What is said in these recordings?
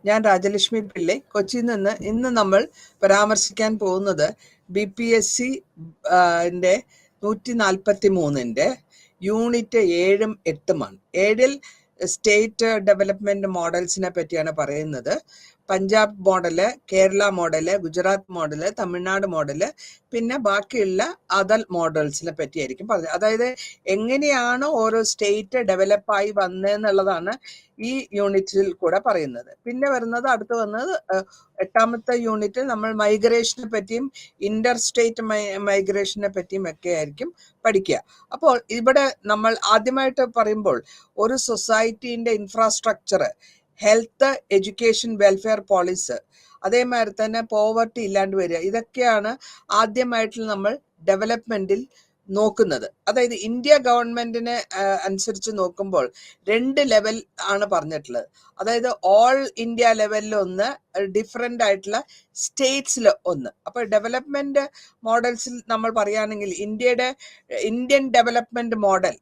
ഞാൻ രാജലക്ഷ്മി പിള്ളை കൊച്ചിയിൽ നിന്ന്. ഇന്ന് നമ്മൾ പരാമർശിക്കാൻ പോകുന്നത് BPSC 143 യൂണിറ്റ് 7ഉം 8ഉമാണ്. 7ൽ സ്റ്റേറ്റ് ഡെവലപ്മെന്റ് മോഡൽസിനെ പറ്റിയാണ് പറയുന്നത്. Punjab model, Kerala model, Gujarat model, Tamil Nadu model, പിന്നെ ബാക്കിയുള്ള അതർ മോഡൽസിനെ പറ്റിയായിരിക്കും പറഞ്ഞത്. അതായത് എങ്ങനെയാണ് ഓരോ സ്റ്റേറ്റ് ഡെവലപ്പായി വന്നതെന്നുള്ളതാണ് ഈ യൂണിറ്റിൽ കൂടെ പറയുന്നത്. പിന്നെ അടുത്ത് വന്നത് 8ാമത്തെ യൂണിറ്റിൽ നമ്മൾ മൈഗ്രേഷനെ പറ്റിയും ഇന്റർ സ്റ്റേറ്റ് മൈഗ്രേഷനെ പറ്റിയും ഒക്കെ ആയിരിക്കും പഠിക്കുക. അപ്പോൾ ഇവിടെ നമ്മൾ ആദ്യമായിട്ട് പറയുമ്പോൾ ഒരു സൊസൈറ്റീൻ്റെ infrastructure, health, education, welfare policy, അതേമാതിരി തന്നെ പോവർട്ടി ഇല്ലാണ്ട് വരിക, ഇതൊക്കെയാണ് ആദ്യമായിട്ട് നമ്മൾ ഡെവലപ്മെന്റിൽ നോക്കുന്നത്. അതായത് ഇന്ത്യ ഗവൺമെന്റിനെ അനുസരിച്ച് നോക്കുമ്പോൾ 2 ലെവൽ ആണ് പറഞ്ഞിട്ടുള്ളത്. അതായത് ഓൾ ഇന്ത്യ ലെവലിൽ ഒന്ന്, ഡിഫറെന്റ് ആയിട്ടുള്ള സ്റ്റേറ്റ്സിൽ ഒന്ന്. അപ്പൊ ഡെവലപ്മെന്റ് മോഡൽസിൽ നമ്മൾ പറയുകയാണെങ്കിൽ ഇന്ത്യൻ ഡെവലപ്മെന്റ് മോഡൽ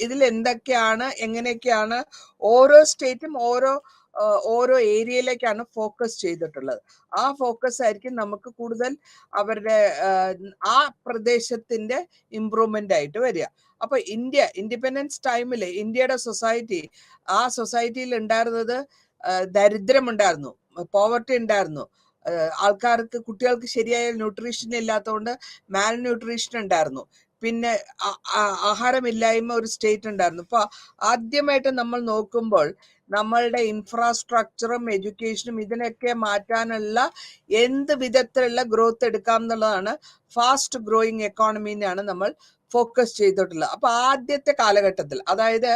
ഇതിൽ എന്തൊക്കെയാണ്, എങ്ങനെയൊക്കെയാണ് ഓരോ സ്റ്റേറ്റും ഓരോ ഏരിയയിലേക്കാണ് ഫോക്കസ് ചെയ്തിട്ടുള്ളത്. ആ ഫോക്കസ് ആയിരിക്കും നമുക്ക് കൂടുതൽ അവരുടെ ആ പ്രദേശത്തിന്റെ ഇംപ്രൂവ്മെന്റ് ആയിട്ട് വരിക. അപ്പൊ ഇൻഡിപെൻഡൻസ് ടൈമിൽ ഇന്ത്യയുടെ ആ സൊസൈറ്റിയിൽ ഉണ്ടായിരുന്നത് ദരിദ്രമുണ്ടായിരുന്നു, പോവർട്ടി ഉണ്ടായിരുന്നു, കുട്ടികൾക്ക് ശരിയായ ന്യൂട്രീഷൻ ഇല്ലാത്തതുകൊണ്ട് മാൽ ന്യൂട്രീഷൻ ഉണ്ടായിരുന്നു, പിന്നെ ആഹാരമില്ലായ്മ ഒരു സ്റ്റേറ്റ് ഉണ്ടായിരുന്നു. അപ്പൊ ആദ്യമായിട്ട് നമ്മൾ നോക്കുമ്പോൾ നമ്മളുടെ ഇൻഫ്രാസ്ട്രക്ചറും എഡ്യൂക്കേഷനും ഇതിനൊക്കെ മാറ്റാനുള്ള എന്ത് വിധത്തിലുള്ള ഗ്രോത്ത് എടുക്കാം എന്നുള്ളതാണ് ഫാസ്റ്റ് ഗ്രോയിങ് എക്കോണമിനെയാണ് നമ്മൾ ഫോക്കസ് ചെയ്തിട്ടുള്ളത്. അപ്പൊ ആദ്യത്തെ കാലഘട്ടത്തിൽ, അതായത്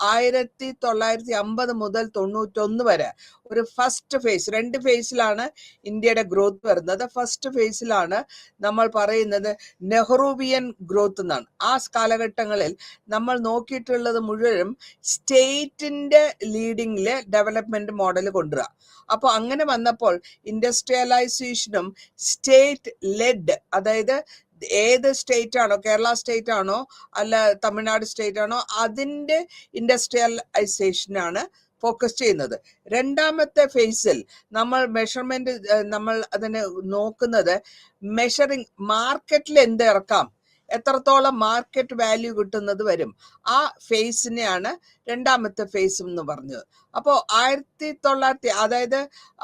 1950 മുതൽ 91 വരെ ഒരു ഫസ്റ്റ് ഫേസ്, 2 ഫേസിലാണ് ഇന്ത്യയുടെ ഗ്രോത്ത് വരുന്നത്. ഫസ്റ്റ് ഫേസിലാണ് നമ്മൾ പറയുന്നത് നെഹ്റുവിയൻ ഗ്രോത്ത് എന്നാണ്. ആ കാലഘട്ടങ്ങളിൽ നമ്മൾ നോക്കിയിട്ടുള്ളത് മുഴുവനും സ്റ്റേറ്റിന്റെ ലീഡിങ്ങില് ഡെവലപ്മെന്റ് മോഡൽ കൊണ്ടുവരിക. അപ്പൊ അങ്ങനെ വന്നപ്പോൾ ഇൻഡസ്ട്രിയലൈസേഷനും സ്റ്റേറ്റ് ലെഡ്, അതായത് ഏത് സ്റ്റേറ്റ് ആണോ, കേരള സ്റ്റേറ്റ് ആണോ അല്ല തമിഴ്നാട് സ്റ്റേറ്റ് ആണോ, അതിന്റെ ഇൻഡസ്ട്രിയലൈസേഷനാണ് ഫോക്കസ് ചെയ്യുന്നത്. 2ാമത്തെ ഫേസിൽ നമ്മൾ അതിനെ നോക്കുന്നത് മെഷറിങ്, മാർക്കറ്റിൽ എന്ത് ഇറക്കാം, എത്രത്തോളം മാർക്കറ്റ് വാല്യൂ കിട്ടുന്നത് വരും. ആ ഫേസിനെയാണ് 2ാമത്തെ ഫേസ് എന്ന് പറഞ്ഞത്. അപ്പോൾ 1900, അതായത്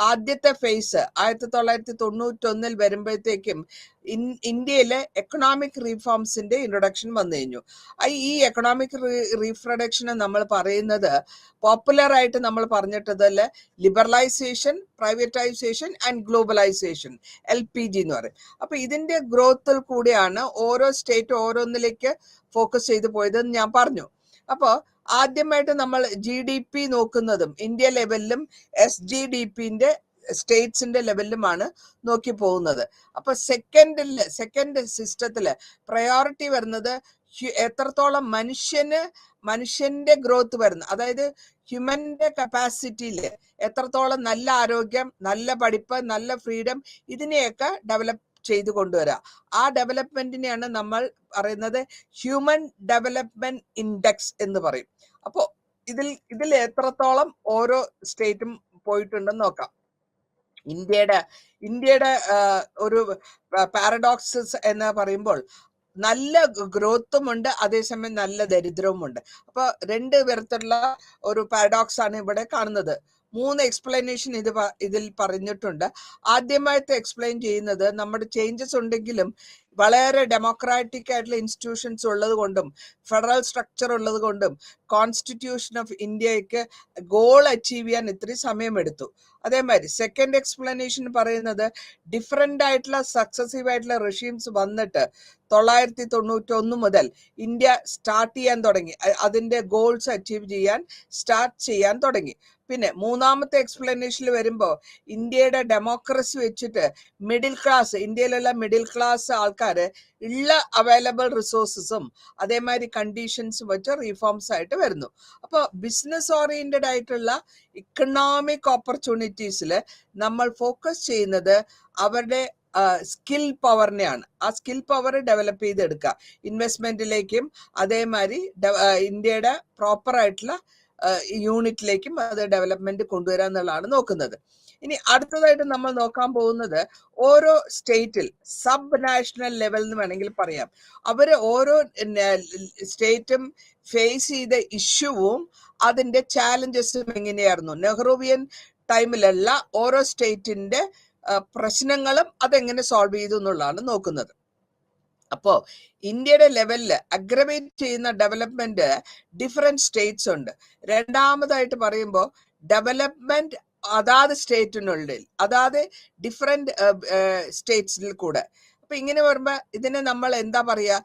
ആദ്യത്തെ ഫേസ് 1991 വരുമ്പോഴത്തേക്കും ഇന്ത്യയിലെ എക്കണോമിക് റീഫോംസിന്റെ ഇൻട്രൊഡക്ഷൻ വന്നു കഴിഞ്ഞു. ഈ എക്കണോമിക് റീപ്രൊഡക്ഷനെ നമ്മൾ പറയുന്നത് പോപ്പുലർ ആയിട്ട് നമ്മൾ പറഞ്ഞിട്ടതല്ല, liberalisation, privatisation and globalisation, LPG എന്ന് പറയും. അപ്പൊ ഇതിന്റെ ഗ്രോത്തിൽ കൂടിയാണ് ഓരോ സ്റ്റേറ്റ് ഓരോന്നിലേക്ക് ഫോക്കസ് ചെയ്തു പോയതെന്ന് ഞാൻ പറഞ്ഞു. അപ്പോൾ ആദ്യമായിട്ട് നമ്മൾ GDP നോക്കുന്നതും ഇന്ത്യ ലെവലിലും SGDPന്റെ സ്റ്റേറ്റ്സിന്റെ ലെവലിലുമാണ് നോക്കി പോകുന്നത്. അപ്പൊ സെക്കൻഡ് സിസ്റ്റത്തില് പ്രയോറിറ്റി വരുന്നത് എത്രത്തോളം മനുഷ്യന്റെ ഗ്രോത്ത് വരുന്നു, അതായത് ഹ്യൂമന്റെ കപ്പാസിറ്റിയില് എത്രത്തോളം നല്ല ആരോഗ്യം, നല്ല പഠിപ്പ്, നല്ല ഫ്രീഡം, ഇതിനെയൊക്കെ ഡെവലപ്പ് ചെയ്തു കൊണ്ടുവരാം. ആ ഡെവലപ്മെന്റിനെയാണ് നമ്മൾ പറയുന്നത് ഹ്യൂമൻ ഡെവലപ്മെന്റ് ഇൻഡെക്സ് എന്ന് പറയും. അപ്പോ ഇതിൽ എത്രത്തോളം ഓരോ സ്റ്റേറ്റും പോയിട്ടുണ്ടെന്ന് നോക്കാം. ഇന്ത്യയുടെ ഒരു പാരഡോക്സസ് എന്ന് പറയുമ്പോൾ നല്ല ഗ്രോത്തും ഉണ്ട്, അതേസമയം നല്ല ദരിദ്രവുമുണ്ട്. അപ്പൊ 2 തരത്തിലുള്ള ഒരു പാരഡോക്സ് ആണ് ഇവിടെ കാണുന്നത്. 3 എക്സ്പ്ലനേഷൻ ഇതിൽ പറഞ്ഞിട്ടുണ്ട്. ആദ്യമായിട്ട് എക്സ്പ്ലെയിൻ ചെയ്യുന്നത് നമ്മുടെ ചേഞ്ചസ് ഉണ്ടെങ്കിലും വളരെ ഡെമോക്രാറ്റിക് ആയിട്ടുള്ള ഇൻസ്റ്റിറ്റ്യൂഷൻസ് ഉള്ളത് കൊണ്ടും ഫെഡറൽ സ്ട്രക്ചർ ഉള്ളത് കൊണ്ടും കോൺസ്റ്റിറ്റ്യൂഷൻ ഓഫ് ഇന്ത്യക്ക് ഗോൾ അച്ചീവ് ചെയ്യാൻ ഇത്തിരി സമയമെടുത്തു. അതേമാതിരി സെക്കൻഡ് എക്സ്പ്ലനേഷൻ പറയുന്നത് ഡിഫറെന്റ് ആയിട്ടുള്ള സക്സസീവ് ആയിട്ടുള്ള റെഷീംസ് വന്നിട്ട് 1991 മുതൽ ഇന്ത്യ സ്റ്റാർട്ട് ചെയ്യാൻ തുടങ്ങി, അതിന്റെ ഗോൾസ് അച്ചീവ് ചെയ്യാൻ തുടങ്ങി. പിന്നെ 3ാമത്തെ എക്സ്പ്ലനേഷനിൽ വരുമ്പോൾ ഇന്ത്യയുടെ ഡെമോക്രസി വെച്ചിട്ട് ഇന്ത്യയിലുള്ള മിഡിൽ ക്ലാസ് ആൾക്കാര് ഉള്ള അവൈലബിൾ റിസോഴ്സസും അതേമാതിരി കണ്ടീഷൻസും വെച്ച് റീഫോംസ് ആയിട്ട് വരുന്നു. അപ്പോൾ ബിസിനസ് ഓറിയന്റഡ് ആയിട്ടുള്ള ഇക്കണോമിക് ഓപ്പർച്യൂണിറ്റീസിൽ നമ്മൾ ഫോക്കസ് ചെയ്യുന്നത് അവരുടെ സ്കിൽ പവറിനെയാണ്. ആ സ്കിൽ പവർ ഡെവലപ്പ് ചെയ്തെടുക്കുക, ഇൻവെസ്റ്റ്മെന്റിലേക്കും അതേമാതിരി ഇന്ത്യയുടെ പ്രോപ്പർ ആയിട്ടുള്ള യൂണിറ്റിലേക്കും അത് ഡെവലപ്മെന്റ് കൊണ്ടുവരാൻ എന്നുള്ളതാണ് നോക്കുന്നത്. ഇനി അടുത്തതായിട്ട് നമ്മൾ നോക്കാൻ പോകുന്നത് ഓരോ സ്റ്റേറ്റിൽ സബ് നാഷണൽ ലെവൽ എന്ന് വേണമെങ്കിൽ പറയാം, അവര് ഓരോ സ്റ്റേറ്റും ഫേസ് ചെയ്ത ഇഷ്യൂവും അതിന്റെ ചാലഞ്ചസും എങ്ങനെയായിരുന്നു, നെഹ്റുവിയൻ ടൈമിലുള്ള ഓരോ സ്റ്റേറ്റിന്റെ പ്രശ്നങ്ങളും അതെങ്ങനെ സോൾവ് ചെയ്തു എന്നുള്ളതാണ് നോക്കുന്നത്. അപ്പോ ഇന്ത്യയുടെ ലെവലില് അഗ്രവേറ്റ് ചെയ്യുന്ന ഡെവലപ്മെന്റ് ഡിഫറെന്റ് സ്റ്റേറ്റ്സ് ഉണ്ട്. രണ്ടാമതായിട്ട് പറയുമ്പോൾ ഡെവലപ്മെന്റ് അതാത് സ്റ്റേറ്റിനുള്ളിൽ, അതാത് ഡിഫറെന്റ് സ്റ്റേറ്റ്സിൽ കൂടെ. അപ്പൊ ഇങ്ങനെ വരുമ്പോ ഇതിനെ നമ്മൾ എന്താ പറയാ,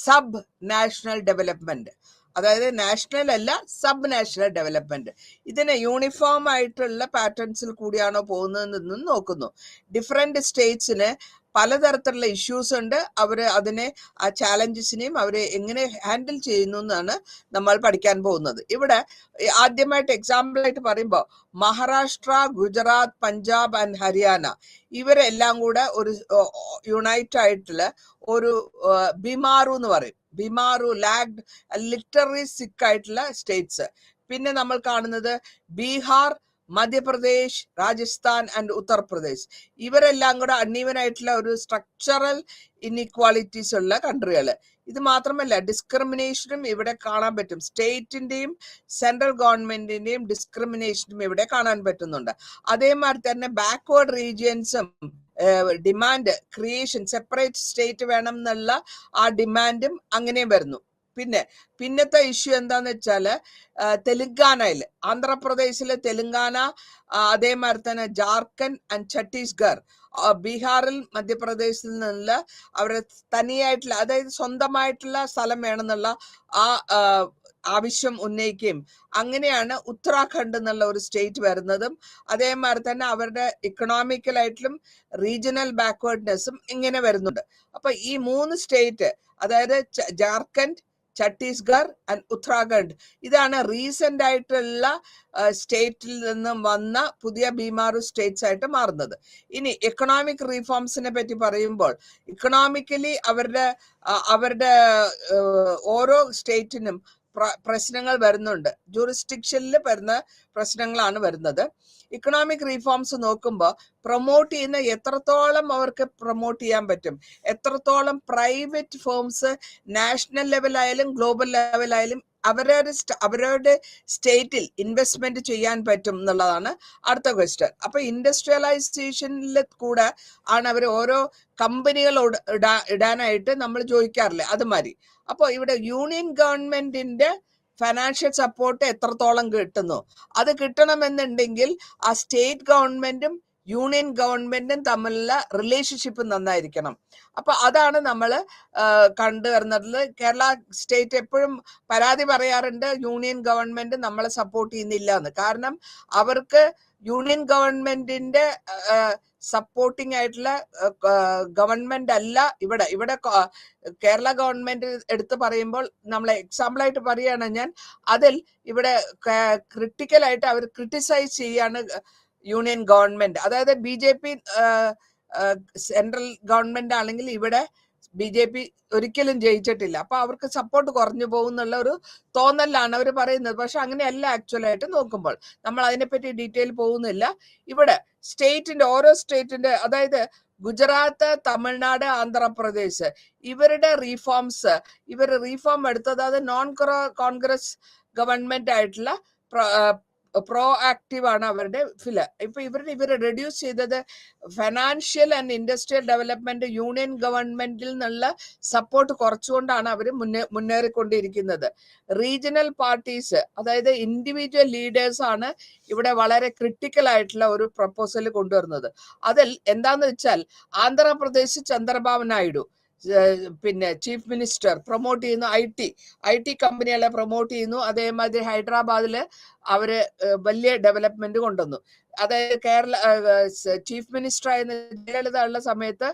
സബ് നാഷണൽ ഡെവലപ്മെന്റ്. അതായത് നാഷണൽ അല്ല, സബ് നാഷണൽ ഡെവലപ്മെന്റ്. ഇതിനെ യൂണിഫോം ആയിട്ടുള്ള പാറ്റേൺസിൽ കൂടിയാണോ പോകുന്നതെന്നും നോക്കുന്നു. ഡിഫറെന്റ് സ്റ്റേറ്റ്സിന് പലതരത്തിലുള്ള ഇഷ്യൂസ് ഉണ്ട്, അവര് അതിനെ ആ ചാലഞ്ചസിനെയും അവരെ എങ്ങനെ ഹാൻഡിൽ ചെയ്യുന്നു എന്നാണ് നമ്മൾ പഠിക്കാൻ പോകുന്നത്. ഇവിടെ ആദ്യമായിട്ട് എക്സാമ്പിൾ ആയിട്ട് പറയുമ്പോൾ മഹാരാഷ്ട്ര, ഗുജറാത്ത്, പഞ്ചാബ് ആൻഡ് ഹരിയാന ഇവരെല്ലാം കൂടെ ഒരു യുണൈറ്റ് ആയിട്ടുള്ള ഒരു ബിമാറു എന്ന് പറയും. ബിമാറു ലാഗ്ഡ് ലിറ്റററി സിക്ക് ആയിട്ടുള്ള സ്റ്റേറ്റ്സ്. പിന്നെ നമ്മൾ കാണുന്നത് ബീഹാർ, മധ്യപ്രദേശ്, രാജസ്ഥാൻ ആൻഡ് ഉത്തർപ്രദേശ് ഇവരെല്ലാം കൂടെ അൺഈവൻ ആയിട്ടുള്ള ഒരു സ്ട്രക്ചറൽ ഇൻഇക്വാളിറ്റീസ് ഉള്ള കൺട്രികൾ. ഇത് മാത്രമല്ല ഡിസ്ക്രിമിനേഷനും ഇവിടെ കാണാൻ പറ്റും. സ്റ്റേറ്റിന്റെയും സെൻട്രൽ ഗവൺമെന്റിന്റെയും ഡിസ്ക്രിമിനേഷനും ഇവിടെ കാണാൻ പറ്റുന്നുണ്ട്. അതേമാതിരി തന്നെ ബാക്ക്വേർഡ് റീജിയൻസും ഡിമാൻഡ് ക്രിയേഷൻ സെപ്പറേറ്റ് സ്റ്റേറ്റ് വേണം എന്നുള്ള ആ ഡിമാൻഡും അങ്ങനെ വരുന്നു. പിന്നത്തെ ഇഷ്യൂ എന്താന്ന് വെച്ചാല് തെലുങ്കാനയില്, ആന്ധ്രാപ്രദേശിലെ തെലുങ്കാന, അതേമാതിരി തന്നെ ജാർഖണ്ഡ് ആൻഡ് ഛത്തീസ്ഗഡ്, ബീഹാറിൽ മധ്യപ്രദേശിൽ നിന്നുള്ള അവരുടെ തനിയായിട്ടുള്ള, അതായത് സ്വന്തമായിട്ടുള്ള സ്ഥലം വേണമെന്നുള്ള ആ ആവശ്യം ഉന്നയിക്കുകയും അങ്ങനെയാണ് ഉത്തരാഖണ്ഡ് എന്നുള്ള ഒരു സ്റ്റേറ്റ് വരുന്നതും. അതേമാതിരി തന്നെ അവരുടെ ഇക്കണോമിക്കലായിട്ടും റീജിയണൽ ബാക്ക്വേർഡ്നെസ്സും ഇങ്ങനെ വരുന്നുണ്ട്. അപ്പൊ ഈ 3 സ്റ്റേറ്റ്, അതായത് ജാർഖണ്ഡ്, ഛത്തീസ്ഗഡ് ആൻഡ് ഉത്തരാഖണ്ഡ്, ഇതാണ് റീസെന്റ് ആയിട്ടുള്ള സ്റ്റേറ്റിൽ നിന്നും വന്ന പുതിയ ബീമാറു സ്റ്റേറ്റ്സ് ആയിട്ട് മാറുന്നത്. ഇനി എക്കണോമിക് റീഫോംസിനെ പറ്റി പറയുമ്പോൾ ഇക്കണോമിക്കലി അവരുടെ ഓരോ സ്റ്റേറ്റിനും പ്രശ്നങ്ങൾ വരുന്നുണ്ട്. ജൂറിസ്ഡിക്ഷനിൽ വരുന്ന പ്രശ്നങ്ങളാണ് വരുന്നത്. ഇക്കണോമിക് റീഫോംസ് നോക്കുമ്പോൾ പ്രൊമോട്ട് ചെയ്യുന്ന എത്രത്തോളം അവർക്ക് പ്രൊമോട്ട് ചെയ്യാൻ പറ്റും, എത്രത്തോളം പ്രൈവറ്റ് ഫേംസ് നാഷണൽ ലെവലായാലും ഗ്ലോബൽ ലെവലായാലും അവരുടെ സ്റ്റേറ്റിൽ ഇൻവെസ്റ്റ്മെന്റ് ചെയ്യാൻ പറ്റും എന്നുള്ളതാണ് അടുത്ത ക്വസ്റ്റ്യൻ. അപ്പൊ ഇൻഡസ്ട്രിയലൈസേഷനിൽ കൂടെ ആണ് അവർ ഓരോ കമ്പനികൾ ഇടാനായിട്ട് നമ്മൾ ചോദിക്കാറില്ലേ, അതുമാതിരി. അപ്പോൾ ഇവിടെ യൂണിയൻ ഗവൺമെന്റിന്റെ ഫൈനാൻഷ്യൽ സപ്പോർട്ട് എത്രത്തോളം കിട്ടുന്നു, അത് കിട്ടണമെന്നുണ്ടെങ്കിൽ ആ സ്റ്റേറ്റ് ഗവൺമെന്റും യൂണിയൻ ഗവൺമെന്റും തമ്മിലുള്ള റിലേഷൻഷിപ്പ് നന്നായിരിക്കണം. അപ്പൊ അതാണ് നമ്മൾ കണ്ടുവരുന്നത്. കേരള സ്റ്റേറ്റ് എപ്പോഴും പരാതി പറയാറുണ്ട്, യൂണിയൻ ഗവൺമെന്റ് നമ്മളെ സപ്പോർട്ട് ചെയ്യുന്നില്ല എന്ന്. കാരണം അവർക്ക് യൂണിയൻ ഗവൺമെന്റിന്റെ സപ്പോർട്ടിംഗ് ആയിട്ടുള്ള ഗവൺമെന്റ് അല്ല ഇവിടെ കേരള ഗവൺമെന്റ് എടുത്ത് പറയുമ്പോൾ നമ്മൾ എക്സാമ്പിൾ ആയിട്ട് പറയുകയാണ് ഞാൻ, അതിൽ ഇവിടെ ക്രിട്ടിക്കലായിട്ട് അവർ ക്രിട്ടിസൈസ് ചെയ്യാണ് യൂണിയൻ ഗവൺമെന്റ്. അതായത് BJP സെൻട്രൽ ഗവൺമെന്റ് ആണെങ്കിൽ ഇവിടെ BJP ഒരിക്കലും ജയിച്ചിട്ടില്ല, അപ്പൊ അവർക്ക് സപ്പോർട്ട് കുറഞ്ഞു പോകുന്നുള്ള ഒരു തോന്നലാണ് അവർ പറയുന്നത്. പക്ഷെ അങ്ങനെയല്ല ആക്ച്വലായിട്ട് നോക്കുമ്പോൾ. നമ്മൾ അതിനെപ്പറ്റി ഡീറ്റെയിൽ പോകുന്നില്ല. ഇവിടെ സ്റ്റേറ്റിന്റെ ഓരോ സ്റ്റേറ്റിന്റെ, അതായത് ഗുജറാത്ത്, തമിഴ്നാട്, ആന്ധ്രാപ്രദേശ് ഇവരുടെ റീഫോംസ്, ഇവർ റീഫോം എടുത്തത് അത് നോൺ കോൺഗ്രസ് ഗവൺമെന്റ് ആയിട്ടുള്ള പ്രോ ആക്റ്റീവ് ആണ് അവരുടെ ഇപ്പൊ ഇവർ റെഡ്യൂസ് ചെയ്തത് financial and industrial development union ഗവൺമെന്റിൽ നിന്നുള്ള സപ്പോർട്ട് കുറച്ചുകൊണ്ടാണ് അവർ മുന്നേറിക്കൊണ്ടിരിക്കുന്നത്. റീജിയണൽ പാർട്ടീസ്, അതായത് ഇൻഡിവിജ്വൽ ലീഡേഴ്സ് ആണ് ഇവിടെ വളരെ ക്രിട്ടിക്കൽ ആയിട്ടുള്ള ഒരു പ്രപ്പോസൽ കൊണ്ടുവരുന്നത്. അതിൽ എന്താന്ന് വെച്ചാൽ ആന്ധ്രാപ്രദേശ് ചന്ദ്രബാബു നായിഡു പിന്നെ ചീഫ് മിനിസ്റ്റർ പ്രൊമോട്ട് ചെയ്യുന്നു, ഐ ടി കമ്പനികളെ പ്രൊമോട്ട് ചെയ്യുന്നു. അതേമാതിരി ഹൈദരാബാദില് അവര് വലിയ ഡെവലപ്മെന്റ് കൊണ്ടുവന്നു. അതായത് ചീഫ് മിനിസ്റ്റർ ആയിരുന്ന ജയലളിത ഉള്ള സമയത്ത്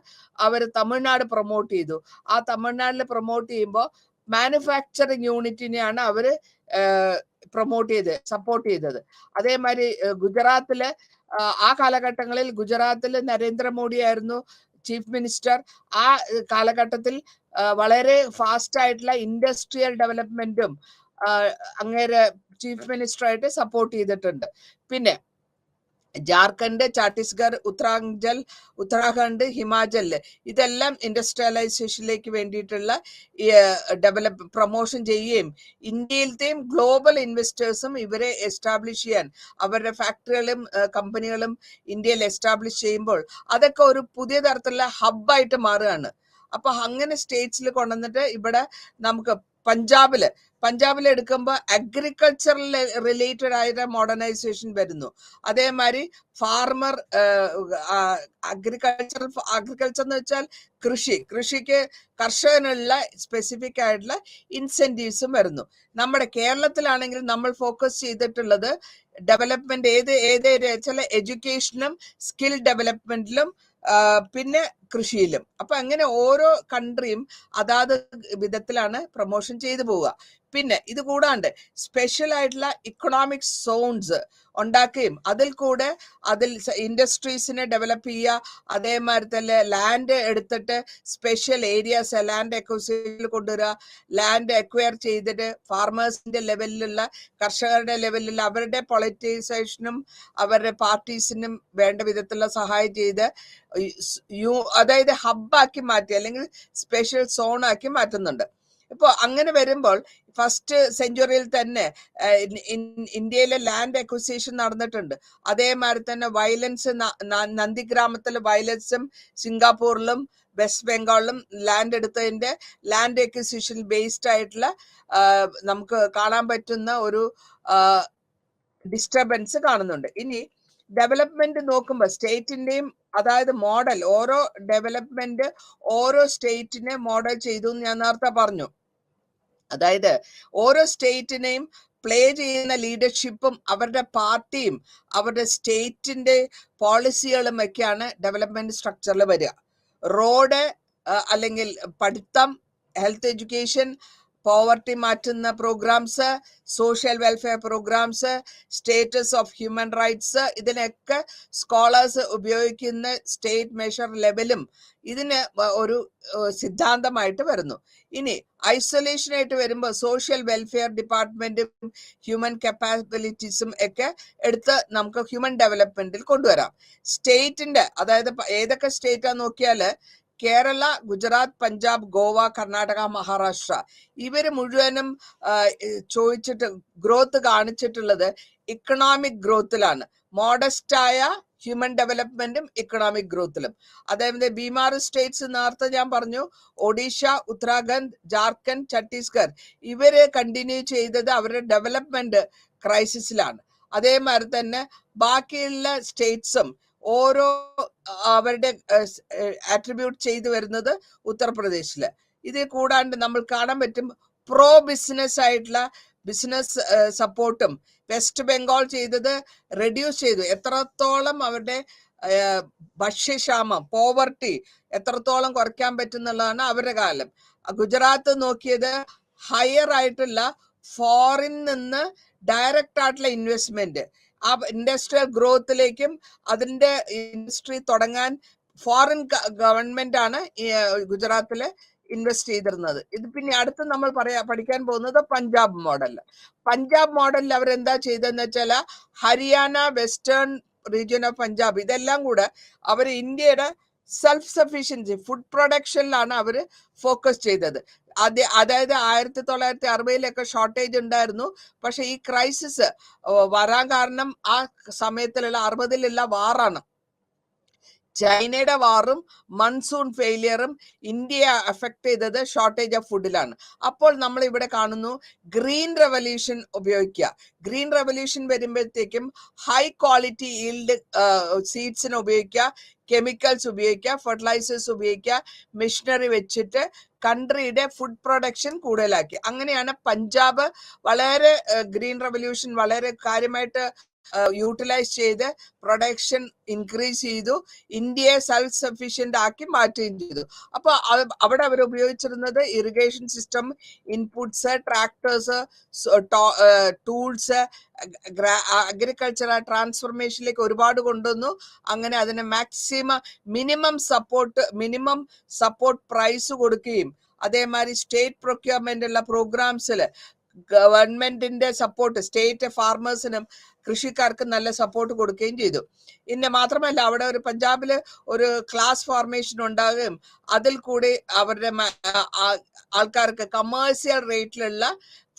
അവർ തമിഴ്നാട് പ്രൊമോട്ട് ചെയ്തു. ആ തമിഴ്നാട്ടിൽ പ്രൊമോട്ട് ചെയ്യുമ്പോൾ മാനുഫാക്ചറിങ് യൂണിറ്റിനെയാണ് അവര് സപ്പോർട്ട് ചെയ്തത്. അതേമാതിരി ഗുജറാത്തില് ആ കാലഘട്ടങ്ങളിൽ ഗുജറാത്തില് നരേന്ദ്രമോദി ആയിരുന്നു ചീഫ് മിനിസ്റ്റർ. ആ കാലഘട്ടത്തിൽ വളരെ ഫാസ്റ്റ് ആയിട്ടുള്ള ഇൻഡസ്ട്രിയൽ ഡെവലപ്മെന്റും അങ്ങേരെ ചീഫ് മിനിസ്റ്ററായിട്ട് സപ്പോർട്ട് ചെയ്തിട്ടുണ്ട്. പിന്നെ ജാർഖണ്ഡ്, ഛത്തീസ്ഗഡ്, ഉത്തരാഖണ്ഡ്, ഹിമാചല് ഇതെല്ലാം ഇൻഡസ്ട്രിയലൈസേഷനിലേക്ക് വേണ്ടിയിട്ടുള്ള പ്രൊമോഷൻ ചെയ്യുകയും ഇന്ത്യയിലത്തെയും ഗ്ലോബൽ ഇൻവെസ്റ്റേഴ്സും ഇവരെ എസ്റ്റാബ്ലിഷ് ചെയ്യാൻ അവരുടെ ഫാക്ടറികളും കമ്പനികളും ഇന്ത്യയിൽ എസ്റ്റാബ്ലിഷ് ചെയ്യുമ്പോൾ അതൊക്കെ ഒരു പുതിയ തരത്തിലുള്ള ഹബ്ബായിട്ട് മാറുകയാണ്. അപ്പൊ അങ്ങനെ സ്റ്റേറ്റ്സിൽ കൊണ്ടുവന്നിട്ട് ഇവിടെ നമുക്ക് പഞ്ചാബിൽ എടുക്കുമ്പോൾ അഗ്രികൾച്ചറൽ റിലേറ്റഡ് ആയിട്ട് മോഡേണൈസേഷൻ വരുന്നു. അതേമാതിരി ഫാർമർ അഗ്രികൾച്ചർ എന്ന് വെച്ചാൽ കൃഷിക്ക് കർഷകനുള്ള സ്പെസിഫിക് ആയിട്ടുള്ള ഇൻസെന്റീവ്സും വരുന്നു. നമ്മുടെ കേരളത്തിലാണെങ്കിൽ നമ്മൾ ഫോക്കസ് ചെയ്തിട്ടുള്ളത് ഡെവലപ്മെന്റ് ഏത് ചില എഡ്യൂക്കേഷനും സ്കിൽ ഡെവലപ്മെന്റിലും പിന്നെ കൃഷിയിലും. അപ്പൊ അങ്ങനെ ഓരോ കൺട്രിയും അതാത് വിധത്തിലാണ് പ്രൊമോഷൻ ചെയ്തു പോവുക. പിന്നെ ഇത് കൂടാണ്ട് സ്പെഷ്യൽ ആയിട്ടുള്ള ഇക്കണോമിക് സോൺസ് ഉണ്ടാക്കുകയും അതിൽ ഇൻഡസ്ട്രീസിനെ ഡെവലപ്പ് ചെയ്യുക. അതേമാതിരി തന്നെ ലാൻഡ് എടുത്തിട്ട് സ്പെഷ്യൽ ഏരിയാസ് ലാൻഡ് അക്വിസിഷനിൽ കൊണ്ടുവരിക. ലാൻഡ് അക്വയർ ചെയ്തിട്ട് ഫാർമേഴ്സിന്റെ ലെവലിലുള്ള കർഷകരുടെ ലെവലിൽ അവരുടെ പൊളിറ്റൈസേഷനും അവരുടെ പാർട്ടീസിനും വേണ്ട വിധത്തിലുള്ള സഹായം ചെയ്ത് അതായത് ഹബ്ബാക്കി മാറ്റി അല്ലെങ്കിൽ സ്പെഷ്യൽ സോൺ ആക്കി മാറ്റുന്നുണ്ട്. ഇപ്പോൾ അങ്ങനെ വരുമ്പോൾ ഫസ്റ്റ് സെഞ്ചുറിയിൽ തന്നെ ഇന്ത്യയിലെ ലാൻഡ് അക്വിസിഷൻ നടന്നിട്ടുണ്ട്. അതേമാതിരി തന്നെ വയലൻസ് നന്ദിഗ്രാമത്തിലെ വയലൻസും സിംഗാപ്പൂരിലും വെസ്റ്റ് ബംഗാളിലും ലാൻഡ് എടുത്തതിന്റെ ലാൻഡ് അക്വിസിഷൻ ബേസ്ഡ് ആയിട്ടുള്ള നമുക്ക് കാണാൻ പറ്റുന്ന ഒരു ഡിസ്റ്റർബൻസ് കാണുന്നുണ്ട്. ഇനി ഡെവലപ്മെന്റ് നോക്കുമ്പോൾ സ്റ്റേറ്റിന്റെയും അതായത് മോഡൽ ഓരോ ഡെവലപ്മെന്റ് ഓരോ സ്റ്റേറ്റിനെ മോഡൽ ചെയ്തു എന്ന് ഞാൻ നേരത്തെ പറഞ്ഞു. അതായത് ഓരോ സ്റ്റേറ്റിനെയും പ്ലേ ചെയ്യുന്ന ലീഡർഷിപ്പും അവരുടെ പാർട്ടിയും അവരുടെ സ്റ്റേറ്റിന്റെ പോളിസികളും ഒക്കെയാണ് ഡെവലപ്മെന്റ് സ്ട്രക്ചറിൽ വരിക. റോഡ് അല്ലെങ്കിൽ പഠിത്തം, ഹെൽത്ത് എഡ്യൂക്കേഷൻ, പോവർട്ടി മാറ്റുന്ന programmes, social welfare programmes, status of human rights, ഇതിനൊക്കെ സ്കോളേഴ്സ് ഉപയോഗിക്കുന്ന സ്റ്റേറ്റ് മെഷർ ലെവലും ഇതിന് ഒരു സിദ്ധാന്തമായിട്ട് വരുന്നു. ഇനി ഐസൊലേഷനായിട്ട് വരുമ്പോൾ സോഷ്യൽ വെൽഫെയർ ഡിപ്പാർട്ട്മെന്റും ഹ്യൂമൻ കപ്പാബിലിറ്റീസും ഒക്കെ എടുത്ത് നമുക്ക് ഹ്യൂമൻ ഡെവലപ്മെന്റിൽ കൊണ്ടുവരാം. സ്റ്റേറ്റിന്റെ അതായത് ഏതൊക്കെ സ്റ്റേറ്റാ നോക്കിയാല് കേരള, ഗുജറാത്ത്, പഞ്ചാബ്, ഗോവ, കർണാടക, മഹാരാഷ്ട്ര ഇവര് മുഴുവനും ഗ്രോത്ത് കാണിച്ചിട്ടുള്ളത് ഇക്കണോമിക് ഗ്രോത്തിലാണ്. മോഡസ്റ്റായ ഹ്യൂമൻ ഡെവലപ്മെന്റും ഇക്കണോമിക് ഗ്രോത്തിലും. അതേപോലെ ബീമാർ സ്റ്റേറ്റ്സ് നേരത്തെ ഞാൻ പറഞ്ഞു, ഒഡീഷ, ഉത്തരാഖണ്ഡ്, ജാർഖണ്ഡ്, ഛത്തീസ്ഗഡ് ഇവര് കണ്ടിന്യൂ ചെയ്തത് അവരുടെ ഡെവലപ്മെന്റ് ക്രൈസിസിലാണ്. അതേമാതിരി തന്നെ ബാക്കിയുള്ള സ്റ്റേറ്റ്സും ഓരോ അവരുടെ ആട്രിബ്യൂട്ട് ചെയ്തു വരുന്നത് ഉത്തർപ്രദേശില്. ഇത് കൂടാണ്ട് നമ്മൾ കാണാൻ പറ്റും പ്രോ ബിസിനസ് ആയിട്ടുള്ള ബിസിനസ് സപ്പോർട്ടും വെസ്റ്റ് ബംഗാൾ ചെയ്തത് റെഡ്യൂസ് ചെയ്തു. എത്രത്തോളം അവരുടെ ഭക്ഷ്യക്ഷാമം, പോവർട്ടി എത്രത്തോളം കുറയ്ക്കാൻ പറ്റുന്നുള്ളതാണ് അവരുടെ കാലം. ഗുജറാത്ത് നോക്കിയത് ഹയർ ആയിട്ടുള്ള ഫോറിൻ നിന്ന് ഡയറക്റ്റ് ആയിട്ടുള്ള ഇൻവെസ്റ്റ്മെന്റ്, ആ ഇൻഡസ്ട്രിയൽ ഗ്രോത്തിലേക്കും അതിന്റെ ഇൻഡസ്ട്രി തുടങ്ങാൻ ഫോറിൻ ഗവൺമെന്റ് ആണ് ഗുജറാത്തില് ഇൻവെസ്റ്റ് ചെയ്തിരുന്നത്. ഇത് പിന്നെ അടുത്ത് നമ്മൾ പഠിക്കാൻ പോകുന്നത് പഞ്ചാബ് മോഡലിൽ അവരെന്താ ചെയ്തതെന്ന് വെച്ചാൽ Haryana, western region of Punjab ഇതെല്ലാം കൂടെ അവർ ഇന്ത്യയുടെ സെൽഫ് സഫീഷ്യൻസി ഫുഡ് പ്രൊഡക്ഷനിലാണ് അവർ ഫോക്കസ് ചെയ്തത്. അതായത് 1960-ിലൊക്കെ ഷോർട്ടേജ് ഉണ്ടായിരുന്നു. പക്ഷെ ഈ ക്രൈസിസ് വരാൻ കാരണം ആ സമയത്തിലുള്ള 60-ലുള്ള വാറാണ്. ചൈനയുടെ വാറും മൺസൂൺ ഫെയിലിയറും ഇന്ത്യയെ അഫക്ട് ചെയ്തത് ഷോർട്ടേജ് ഓഫ് ഫുഡിലാണ്. അപ്പോൾ നമ്മൾ ഇവിടെ കാണുന്നു ഗ്രീൻ റെവല്യൂഷൻ ഉപയോഗിക്കുക. ഗ്രീൻ റെവല്യൂഷൻ വരുമ്പോഴത്തേക്കും ഹൈ ക്വാളിറ്റി ഈൽഡ് സീഡ്സിനെ ഉപയോഗിക്കുക, കെമിക്കൽസ് ഉപയോഗിക്കുക, ഫെർട്ടിലൈസേഴ്സ് ഉപയോഗിക്കുക, മെഷീനറി വെച്ചിട്ട് കൺട്രിയുടെ ഫുഡ് പ്രൊഡക്ഷൻ കൂടുതലാക്കി. അങ്ങനെയാണ് പഞ്ചാബ് വളരെ ഗ്രീൻ റെവല്യൂഷൻ വളരെ കാര്യമായിട്ട് യൂട്ടിലൈസ് ചെയ്ത് പ്രൊഡക്ഷൻ ഇൻക്രീസ് ചെയ്തു, ഇന്ത്യയെ സെൽഫ് സഫീഷ്യന്റ് ആക്കി മാറ്റുകയും ചെയ്തു. അപ്പൊ അവിടെ അവർ ഉപയോഗിച്ചിരുന്നത് irrigation system, inputs, tractors, tools, agricultural ട്രാൻസ്ഫോർമേഷനിലേക്ക് ഒരുപാട് കൊണ്ടുവന്നു. അങ്ങനെ അതിന് മിനിമം സപ്പോർട്ട് പ്രൈസ് കൊടുക്കുകയും അതേമാതിരി സ്റ്റേറ്റ് പ്രൊക്യൂർമെന്റ് ഉള്ള പ്രോഗ്രാംസിൽ ഗവൺമെന്റിന്റെ സപ്പോർട്ട് സ്റ്റേറ്റ് ഫാർമേഴ്സിനും കൃഷിക്കാർക്കും നല്ല സപ്പോർട്ട് കൊടുക്കുകയും ചെയ്തു. പിന്നെ മാത്രമല്ല അവിടെ ഒരു പഞ്ചാബില് ഒരു ക്ലാസ് ഫോർമേഷൻ ഉണ്ടാകുകയും അതിൽ കൂടി അവരുടെ ആൾക്കാർക്ക് കമേഴ്സ്യൽ റേറ്റിലുള്ള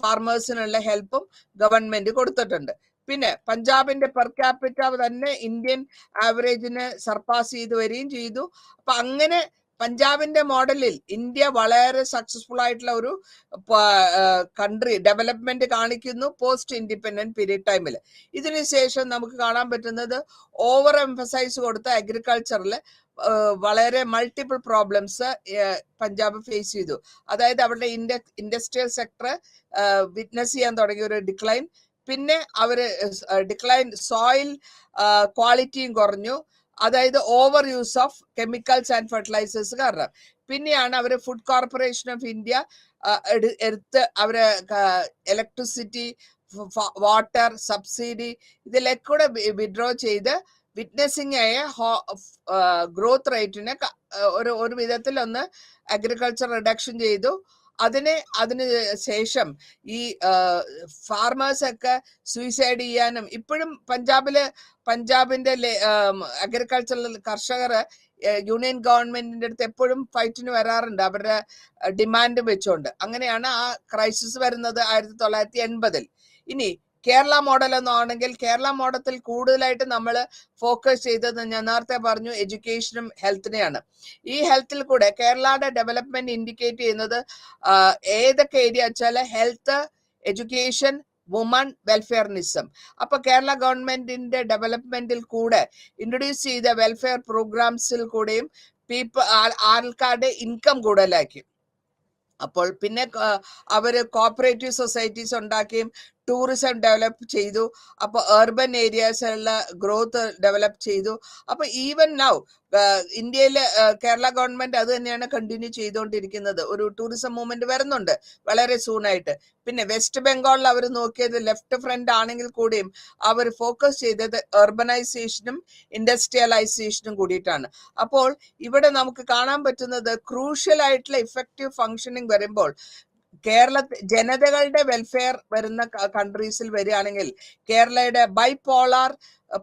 ഫാർമേഴ്സിനുള്ള ഹെൽപ്പും ഗവൺമെന്റ് കൊടുത്തിട്ടുണ്ട്. പിന്നെ പഞ്ചാബിന്റെ പെർ ക്യാപിറ്റ തന്നെ ഇന്ത്യൻ ആവറേജിനെ സർപ്പാസ് ചെയ്ത് വരികയും ചെയ്തു. അപ്പൊ അങ്ങനെ പഞ്ചാബിന്റെ മോഡലിൽ ഇന്ത്യ വളരെ സക്സസ്ഫുൾ ആയിട്ടുള്ള ഒരു കൺട്രി ഡെവലപ്മെന്റ് കാണിക്കുന്നു പോസ്റ്റ് ഇൻഡിപെൻഡന്റ് പീരീഡ് ടൈമിൽ. ഇതിനുശേഷം നമുക്ക് കാണാൻ പറ്റുന്നത് ഓവർ എംഫസൈസ് കൊടുത്ത അഗ്രികൾച്ചറിൽ വളരെ മൾട്ടിപ്പിൾ പ്രോബ്ലംസ് പഞ്ചാബ് ഫേസ് ചെയ്തു. അതായത് അവരുടെ ഇൻഡസ്ട്രിയൽ സെക്ടർ വിറ്റ്നസ് ചെയ്യാൻ തുടങ്ങിയ ഒരു ഡിക്ലൈൻ. പിന്നെ അവര് ഡിക്ലൈൻ സോയിൽ ക്വാളിറ്റിയും കുറഞ്ഞു, അതായത് over use of chemicals and fertilisers കാരണം. പിന്നെയാണ് അവര് ഫുഡ് കോർപ്പറേഷൻ ഓഫ് ഇന്ത്യ എടുത്ത് അവര് ഇലക്ട്രിസിറ്റി, വാട്ടർ, സബ്സിഡി ഇതിലൊക്കെ കൂടെ വിഡ്രോ ചെയ്ത് വിറ്റ്നസിങ് ആയ ഗ്രോത്ത് റേറ്റിനെ ഒരു വിധത്തിൽ ഒന്ന് അഗ്രികൾച്ചർ റിഡക്ഷൻ ചെയ്തു. അതിന് ശേഷം ഈ ഫാർമേഴ്സ് ഒക്കെ സൂയിസൈഡ് ചെയ്യാനും ഇപ്പോഴും പഞ്ചാബിന്റെ അഗ്രികൾച്ചറൽ കർഷകർ യൂണിയൻ ഗവൺമെന്റിന്റെ അടുത്ത് എപ്പോഴും ഫൈറ്റിന് വരാറുണ്ട് അവരുടെ ഡിമാൻഡ് വെച്ചുകൊണ്ട്. അങ്ങനെയാണ് ആ ക്രൈസിസ് വരുന്നത് 1980. ഇനി കേരള മോഡൽ എന്നാണെങ്കിൽ കേരള മോഡലിൽ കൂടുതലായിട്ട് നമ്മൾ ഫോക്കസ് ചെയ്തത് ഞാൻ നേരത്തെ പറഞ്ഞു എഡ്യൂക്കേഷനും ഹെൽത്തിനെയാണ്. ഈ ഹെൽത്തിൽ കൂടെ കേരളയുടെ ഡെവലപ്മെന്റ് ഇൻഡിക്കേറ്റ് ചെയ്യുന്നത് ഏതൊക്കെ ഏരിയ വെച്ചാൽ ഹെൽത്ത്, എഡ്യൂക്കേഷൻ, വുമൺ വെൽഫെയറിനിസം. അപ്പൊ കേരള ഗവൺമെന്റിന്റെ ഡെവലപ്മെന്റിൽ കൂടെ ഇൻട്രൊഡ്യൂസ് ചെയ്ത വെൽഫെയർ പ്രോഗ്രാംസിൽ കൂടെയും ആൾക്കാരുടെ ഇൻകം കൂടുതലാക്കി. അപ്പോൾ പിന്നെ അവര് കോപ്പറേറ്റീവ് സൊസൈറ്റീസ് ഉണ്ടാക്കുകയും ടൂറിസം ഡെവലപ്പ് ചെയ്തു. അപ്പൊ അർബൻ ഏരിയാസിലുള്ള ഗ്രോത്ത് ഡെവലപ്പ് ചെയ്തു. അപ്പൊ ഈവൻ നൗ ഇന്ത്യയിലെ കേരള ഗവൺമെന്റ് അത് തന്നെയാണ് കണ്ടിന്യൂ ചെയ്തുകൊണ്ടിരിക്കുന്നത്. ഒരു ടൂറിസം മൂവ്മെന്റ് വരുന്നുണ്ട് വളരെ സൂണായിട്ട്. പിന്നെ വെസ്റ്റ് ബംഗാളിൽ അവർ നോക്കിയത് ലെഫ്റ്റ് ഫ്രണ്ട് ആണെങ്കിൽ കൂടിയും അവർ ഫോക്കസ് ചെയ്തത് അർബനൈസേഷനും ഇൻഡസ്ട്രിയലൈസേഷനും കൂടിയിട്ടാണ്. അപ്പോൾ ഇവിടെ നമുക്ക് കാണാൻ പറ്റുന്നത് ക്രൂഷ്യൽ ആയിട്ടുള്ള ഇഫക്റ്റീവ് ഫങ്ഷനിങ് വരുമ്പോൾ ജനതകളുടെ വെൽഫെയർ വരുന്ന കൺട്രീസിൽ വരികയാണെങ്കിൽ കേരളയുടെ ബൈപോളാർ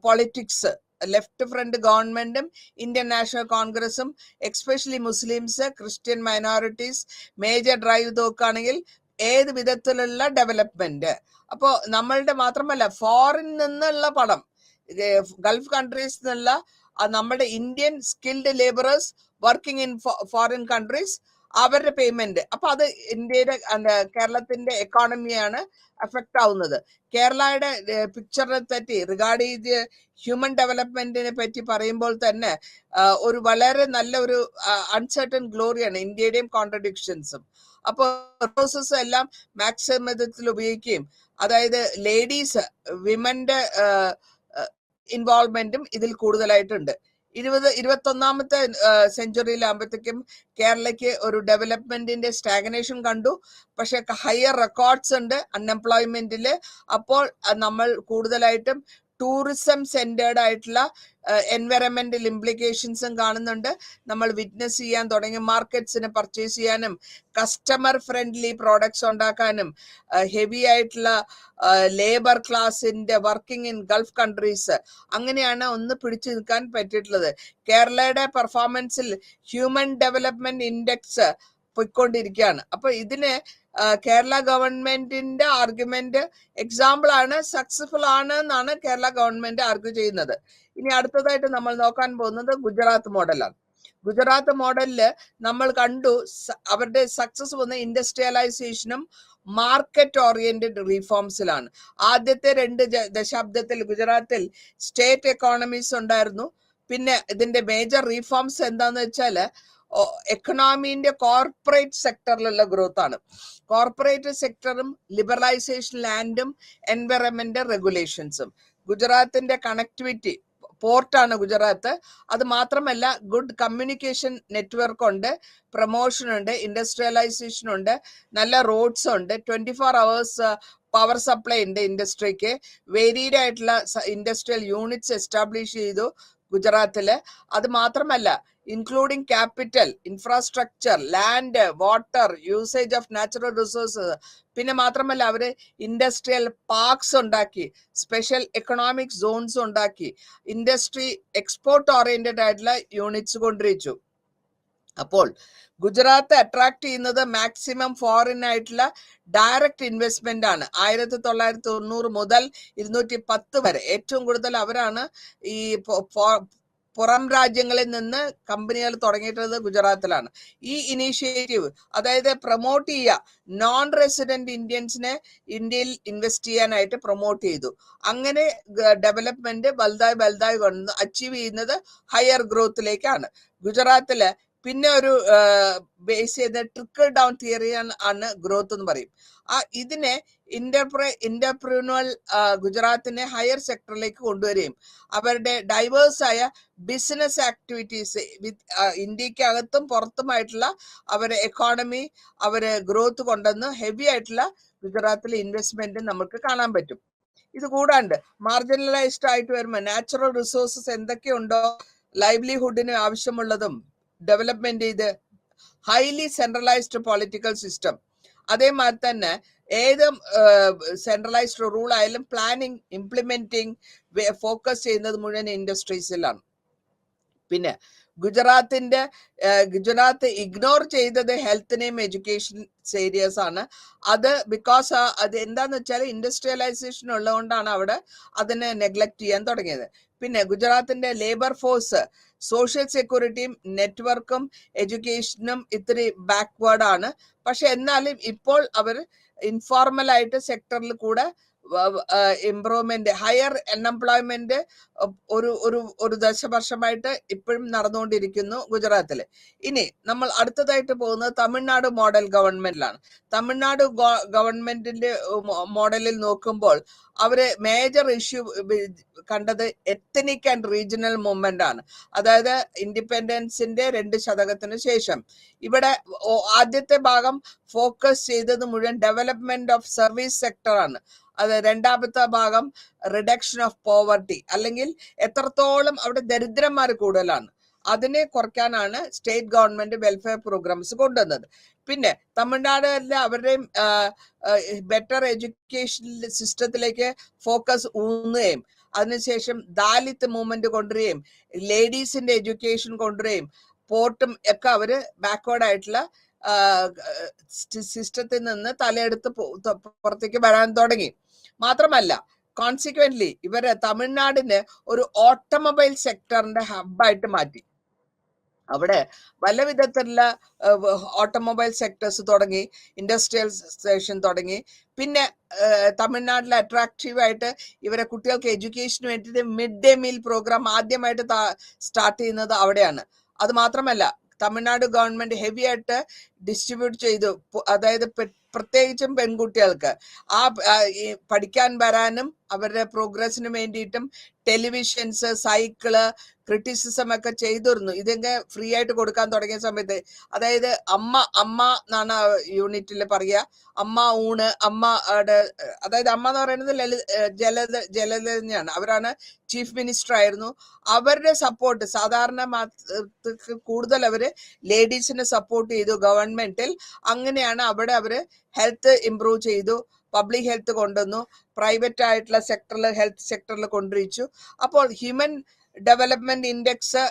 പൊളിറ്റിക്സ്, ലെഫ്റ്റ് ഫ്രണ്ട് ഗവൺമെന്റും ഇന്ത്യൻ നാഷണൽ കോൺഗ്രസും especially Muslims, Christian minorities major drive നോക്കുകയാണെങ്കിൽ ഏത് വിധത്തിലുള്ള ഡെവലപ്മെന്റ്. അപ്പോൾ നമ്മളുടെ മാത്രമല്ല ഫോറിൻ നിന്നുള്ള പണം, ഗൾഫ് കൺട്രീസ് നിന്നുള്ള നമ്മുടെ Indian skilled labourers working in foreign countries അവരുടെ പേയ്മെന്റ്, അപ്പൊ അത് ഇന്ത്യയുടെ കേരളത്തിന്റെ എക്കോണമിയാണ് അഫക്റ്റ് ആവുന്നത്. കേരളയുടെ പിക്ചറിനെ പറ്റി റിഗാർഡിങ് ഹ്യൂമൻ ഡെവലപ്മെന്റിനെ പറ്റി പറയുമ്പോൾ തന്നെ ഒരു വളരെ നല്ല ഒരു അൺസർട്ടൺ ഗ്ലോറിയാണ് ഇന്ത്യയുടെയും കോൺട്രഡിക്ഷൻസും. അപ്പോൾ റിസോഴ്സസ് എല്ലാം മാക്സിമത്തിൽ ഉപയോഗിക്കുകയും അതായത് ലേഡീസ്, വിമന്റെ ഇൻവോൾവ്മെന്റും ഇതിൽ കൂടുതലായിട്ടുണ്ട്. 21ാമത്തെ സെഞ്ചുറിയിലാകുമ്പോഴത്തേക്കും കേരളയ്ക്ക് ഒരു ഡെവലപ്മെന്റിന്റെ സ്റ്റാഗ്നേഷൻ കണ്ടു. പക്ഷെ ഹയർ റെക്കോർഡ്സ് ഉണ്ട് അൺഎംപ്ലോയ്മെന്റില്. അപ്പോൾ നമ്മൾ കൂടുതലായിട്ടും ടൂറിസം സെന്റേർഡ് ആയിട്ടുള്ള എൻവയറമെന്റൽ ഇംപ്ലിക്കേഷൻസും കാണുന്നുണ്ട്. നമ്മൾ വിറ്റ്നസ് ചെയ്യാൻ തുടങ്ങി മാർക്കറ്റ്സിന് പർച്ചേസ് ചെയ്യാനും കസ്റ്റമർ ഫ്രണ്ട്ലി പ്രോഡക്ട്സ് ഉണ്ടാക്കാനും ഹെവി ആയിട്ടുള്ള ലേബർ ക്ലാസിന്റെ വർക്കിംഗ് ഇൻ ഗൾഫ് കൺട്രീസ്, അങ്ങനെയാണ് ഒന്ന് പിടിച്ചു നിൽക്കാൻ പറ്റിയിട്ടുള്ളത്. കേരളയുടെ പെർഫോമൻസിൽ ഹ്യൂമൻ ഡെവലപ്മെന്റ് ഇൻഡെക്സ് പോയിക്കൊണ്ടിരിക്കുകയാണ്. അപ്പൊ ഇതിന് കേരള ഗവൺമെന്റിന്റെ ആർഗ്യുമെന്റ് എക്സാമ്പിൾ ആണ്, സക്സസ്ഫുൾ ആണ് എന്നാണ് കേരള ഗവൺമെന്റ് ആർഗ്യൂ ചെയ്യുന്നത്. ഇനി അടുത്തതായിട്ട് നമ്മൾ നോക്കാൻ പോകുന്നത് ഗുജറാത്ത് മോഡലാണ്. ഗുജറാത്ത് മോഡലില് നമ്മൾ കണ്ടു അവരുടെ സക്സസ് വന്ന ഇൻഡസ്ട്രിയലൈസേഷനും മാർക്കറ്റ് ഓറിയന്റഡ് റീഫോംസിലാണ്. ആദ്യത്തെ 2 ദശാബ്ദത്തിൽ ഗുജറാത്തിൽ സ്റ്റേറ്റ് എക്കോണമീസ് ഉണ്ടായിരുന്നു. പിന്നെ ഇതിന്റെ മേജർ റീഫോംസ് എന്താന്ന് വെച്ചാൽ എക്കണോമിന്റെ കോർപ്പറേറ്റ് സെക്ടറിലുള്ള ഗ്രോത്ത് ആണ്. കോർപ്പറേറ്റ് സെക്ടറും ലിബറലൈസേഷൻ, ലാൻഡും എൻവയറമെന്റ് റെഗുലേഷൻസും. ഗുജറാത്തിന്റെ കണക്ടിവിറ്റി, പോർട്ടാണ് ഗുജറാത്ത്. അത് മാത്രമല്ല ഗുഡ് കമ്മ്യൂണിക്കേഷൻ നെറ്റ്വർക്ക് ഉണ്ട്, പ്രൊമോഷൻ ഉണ്ട്, ഇൻഡസ്ട്രിയലൈസേഷൻ ഉണ്ട്, നല്ല റോഡ്സ് ഉണ്ട്, 24 hours പവർ സപ്ലൈ ഉണ്ട് ഇൻഡസ്ട്രിക്ക്. വേരിയഡ് ആയിട്ടുള്ള ഇൻഡസ്ട്രിയൽ യൂണിറ്റ്സ് എസ്റ്റാബ്ലിഷ് ചെയ്തു. ഗുജറാത്തില്. അത് മാത്രമല്ല, including capital, infrastructure, land, water, usage of natural resources. പിന്നെ മാത്രമല്ല അവര് ഇൻഡസ്ട്രിയൽ പാർക്സ് ഉണ്ടാക്കി, സ്പെഷ്യൽ എക്കണോമിക് സോൺസ് ഉണ്ടാക്കി, ഇൻഡസ്ട്രി എക്സ്പോർട്ട് ഓറിയന്റഡ് ആയിട്ടുള്ള യൂണിറ്റ്സ് കൊണ്ടുവച്ചു. അപ്പോൾ ഗുജറാത്ത് അട്രാക്ട് ചെയ്യുന്നത് മാക്സിമം ഫോറിൻ ആയിട്ടുള്ള ഡയറക്റ്റ് ഇൻവെസ്റ്റ്മെന്റ് ആണ്. 1990 മുതൽ 210 വരെ ഏറ്റവും കൂടുതൽ അവരാണ് ഈ പുറം രാജ്യങ്ങളിൽ നിന്ന് കമ്പനികൾ തുടങ്ങിയിട്ടുള്ളത് ഗുജറാത്തിലാണ്. ഈ ഇനീഷ്യേറ്റീവ്, അതായത് പ്രൊമോട്ട് ചെയ്യുക, നോൺ റെസിഡന്റ് ഇന്ത്യൻസിനെ ഇന്ത്യയിൽ ഇൻവെസ്റ്റ് ചെയ്യാനായിട്ട് പ്രൊമോട്ട് ചെയ്തു. അങ്ങനെ ഡെവലപ്മെന്റ് വലുതായി വന്ന് അച്ചീവ് ചെയ്യുന്നത് ഹയർ ഗ്രോത്തിലേക്കാണ്. ഗുജറാത്തില് പിന്നെ ഒരു ബേസ് ചെയ്ത ട്രിക്കിൾ ഡൗൺ തിയറി ആണ് ഗ്രോത്ത് എന്ന് പറയും. ഇതിനെ ഇന്റർപ്രീനുവൽ ഗുജറാത്തിനെ ഹയർ സെക്ടറിലേക്ക് കൊണ്ടുവരികയും അവരുടെ ഡൈവേഴ്സ് ആയ ബിസിനസ് ആക്ടിവിറ്റീസ് ഇന്ത്യക്കകത്തും പുറത്തുമായിട്ടുള്ള അവരുടെ എക്കോണമി അവര് ഗ്രോത്ത് കൊണ്ടുവന്ന് ഹെവി ആയിട്ടുള്ള ഗുജറാത്തിലെ ഇൻവെസ്റ്റ്മെന്റ് നമുക്ക് കാണാൻ പറ്റും. ഇത് കൂടാണ്ട് മാർജിനലൈസ്ഡ് ആയിട്ട് വരുമ്പോൾ നാച്ചുറൽ റിസോഴ്സസ് എന്തൊക്കെയുണ്ടോ ലൈവ്ലിഹുഡിന് ആവശ്യമുള്ളതും ഡെവലപ്മെന്റ് ചെയ്ത് ഹൈലി സെൻട്രലൈസ്ഡ് പൊളിറ്റിക്കൽ സിസ്റ്റം, അതേമാതിരി തന്നെ ഏത് സെൻട്രലൈസ്ഡ് റൂൾ ആയാലും പ്ലാനിങ് ഇംപ്ലിമെന്റിങ് ഫോക്കസ് ചെയ്യുന്നത് മുഴുവൻ ഇൻഡസ്ട്രീസിലാണ്. പിന്നെ ഗുജറാത്ത് ഇഗ്നോർ ചെയ്തത് ഹെൽത്തിനെയും എഡ്യൂക്കേഷൻ ഏരിയസ് ആണ്. അത് ബിക്കോസ് അത് എന്താന്ന് വെച്ചാൽ ഇൻഡസ്ട്രിയലൈസേഷൻ ഉള്ളതുകൊണ്ടാണ് അവിടെ അതിനെ നെഗ്ലക്ട് ചെയ്യാൻ തുടങ്ങിയത്. പിന്നെ ഗുജറാത്തിന്റെ ലേബർ ഫോഴ്സ് സോഷ്യൽ സെക്യൂരിറ്റിയും നെറ്റ്വർക്കും എഡ്യൂക്കേഷനും ഇത്തിരി ബാക്ക്വേർഡ് ആണ്. പക്ഷെ എന്നാലും ഇപ്പോൾ അവർ ഇൻഫോർമൽ ആയിട്ട് സെക്ടറിൽ കൂടെ ഇംപ്രൂവ്മെന്റ്, ഹയർ അൺഎംപ്ലോയ്മെന്റ് ഒരു ദശവർഷമായിട്ട് ഇപ്പോഴും നടന്നുകൊണ്ടിരിക്കുന്നു ഗുജറാത്തില്. ഇനി നമ്മൾ അടുത്തതായിട്ട് പോകുന്നത് തമിഴ്നാട് മോഡൽ ഗവൺമെന്റിലാണ്. തമിഴ്നാട് ഗവൺമെന്റിന്റെ മോഡലിൽ നോക്കുമ്പോൾ അവര് മേജർ ഇഷ്യൂ കണ്ടത് എത്നിക് ആൻഡ് റീജിയണൽ മൂവ്മെന്റ് ആണ്. അതായത് ഇൻഡിപെൻഡൻസിന്റെ 2 ശതകത്തിന് ശേഷം ഇവിടെ ആദ്യത്തെ ഭാഗം ഫോക്കസ് ചെയ്തത് മുഴുവൻ ഡെവലപ്മെന്റ് ഓഫ് സർവീസ് സെക്ടർ ആണ്. അത് രണ്ടാമത്തെ ഭാഗം റിഡക്ഷൻ ഓഫ് പോവർട്ടി, അല്ലെങ്കിൽ എത്രത്തോളം അവിടെ ദരിദ്രന്മാർ കൂടുതലാണ് അതിനെ കുറയ്ക്കാനാണ് സ്റ്റേറ്റ് ഗവൺമെന്റ് വെൽഫെയർ പ്രോഗ്രാംസ് കൊണ്ടുവന്നത്. പിന്നെ തമിഴ്നാടിലെ അവരുടെയും ബെറ്റർ എഡ്യൂക്കേഷൻ സിസ്റ്റത്തിലേക്ക് ഫോക്കസ് ഊന്നുകയും അതിനുശേഷം ദാലിത്ത് മൂവ്മെന്റ് കൊണ്ടുവരികയും ലേഡീസിന്റെ എഡ്യൂക്കേഷൻ കൊണ്ടുവരികയും പോർട്ടും ഒക്കെ അവര് ബാക്ക്വേർഡ് ആയിട്ടുള്ള സിസ്റ്റത്തിൽ നിന്ന് തലയെടുത്ത് പുറത്തേക്ക് വരാൻ തുടങ്ങി. മാത്രമല്ല കോൺസിക്വന്റ്ലി ഇവര് തമിഴ്നാടിന് ഒരു ഓട്ടോമൊബൈൽ സെക്ടറിന്റെ ഹബ്ബായിട്ട് മാറ്റി. അവിടെ പല വിധത്തിലുള്ള ഓട്ടോമൊബൈൽ സെക്ടേഴ്സ് തുടങ്ങി, ഇൻഡസ്ട്രിയൽ സ്റ്റേഷൻ തുടങ്ങി. പിന്നെ തമിഴ്നാട്ടിൽ അട്രാക്റ്റീവ് ആയിട്ട് ഇവരെ കുട്ടികൾക്ക് എഡ്യൂക്കേഷന് വേണ്ടിയിട്ട് മിഡ് ഡേ മീൽ പ്രോഗ്രാം ആദ്യമായിട്ട് സ്റ്റാർട്ട് ചെയ്യുന്നത് അവിടെയാണ്. അത് മാത്രമല്ല തമിഴ്നാട് ഗവൺമെന്റ് ഹെവി ആയിട്ട് ഡിസ്ട്രിബ്യൂട്ട് ചെയ്തു. അതായത് പ്രത്യേകിച്ചും പെൺകുട്ടികൾക്ക് പഠിക്കാൻ വരാനും അവരുടെ പ്രോഗ്രസിന് വേണ്ടിയിട്ടും ടെലിവിഷൻസ്, സൈക്കിള്, ക്രിറ്റിസിസം ഒക്കെ ചെയ്തിരുന്നു. ഇതൊക്കെ ഫ്രീ ആയിട്ട് കൊടുക്കാൻ തുടങ്ങിയ സമയത്ത്, അതായത് അമ്മ എന്നാണ് യൂണിറ്റിൽ പറയുക, അമ്മ ഊണ്, അതായത് അമ്മ എന്ന് പറയുന്നത് ജലധന്യാണ്. അവരാണ് ചീഫ് മിനിസ്റ്റർ ആയിരുന്നു. അവരുടെ സപ്പോർട്ട് സാധാരണ കൂടുതൽ അവര് ലേഡീസിനെ സപ്പോർട്ട് ചെയ്തു ഗവൺമെന്റിൽ. അങ്ങനെയാണ് അവിടെ അവര് ഹെൽത്ത് ഇംപ്രൂവ് ചെയ്തു, പബ്ലിക് ഹെൽത്ത് കൊണ്ടുവന്നു, പ്രൈവറ്റ് ആയിട്ടുള്ള സെക്ടറിൽ ഹെൽത്ത് സെക്ടറിൽ കൊണ്ടുവച്ചു. അപ്പോൾ ഹ്യൂമൻ ഡെവലപ്മെന്റ് ഇൻഡെക്സ്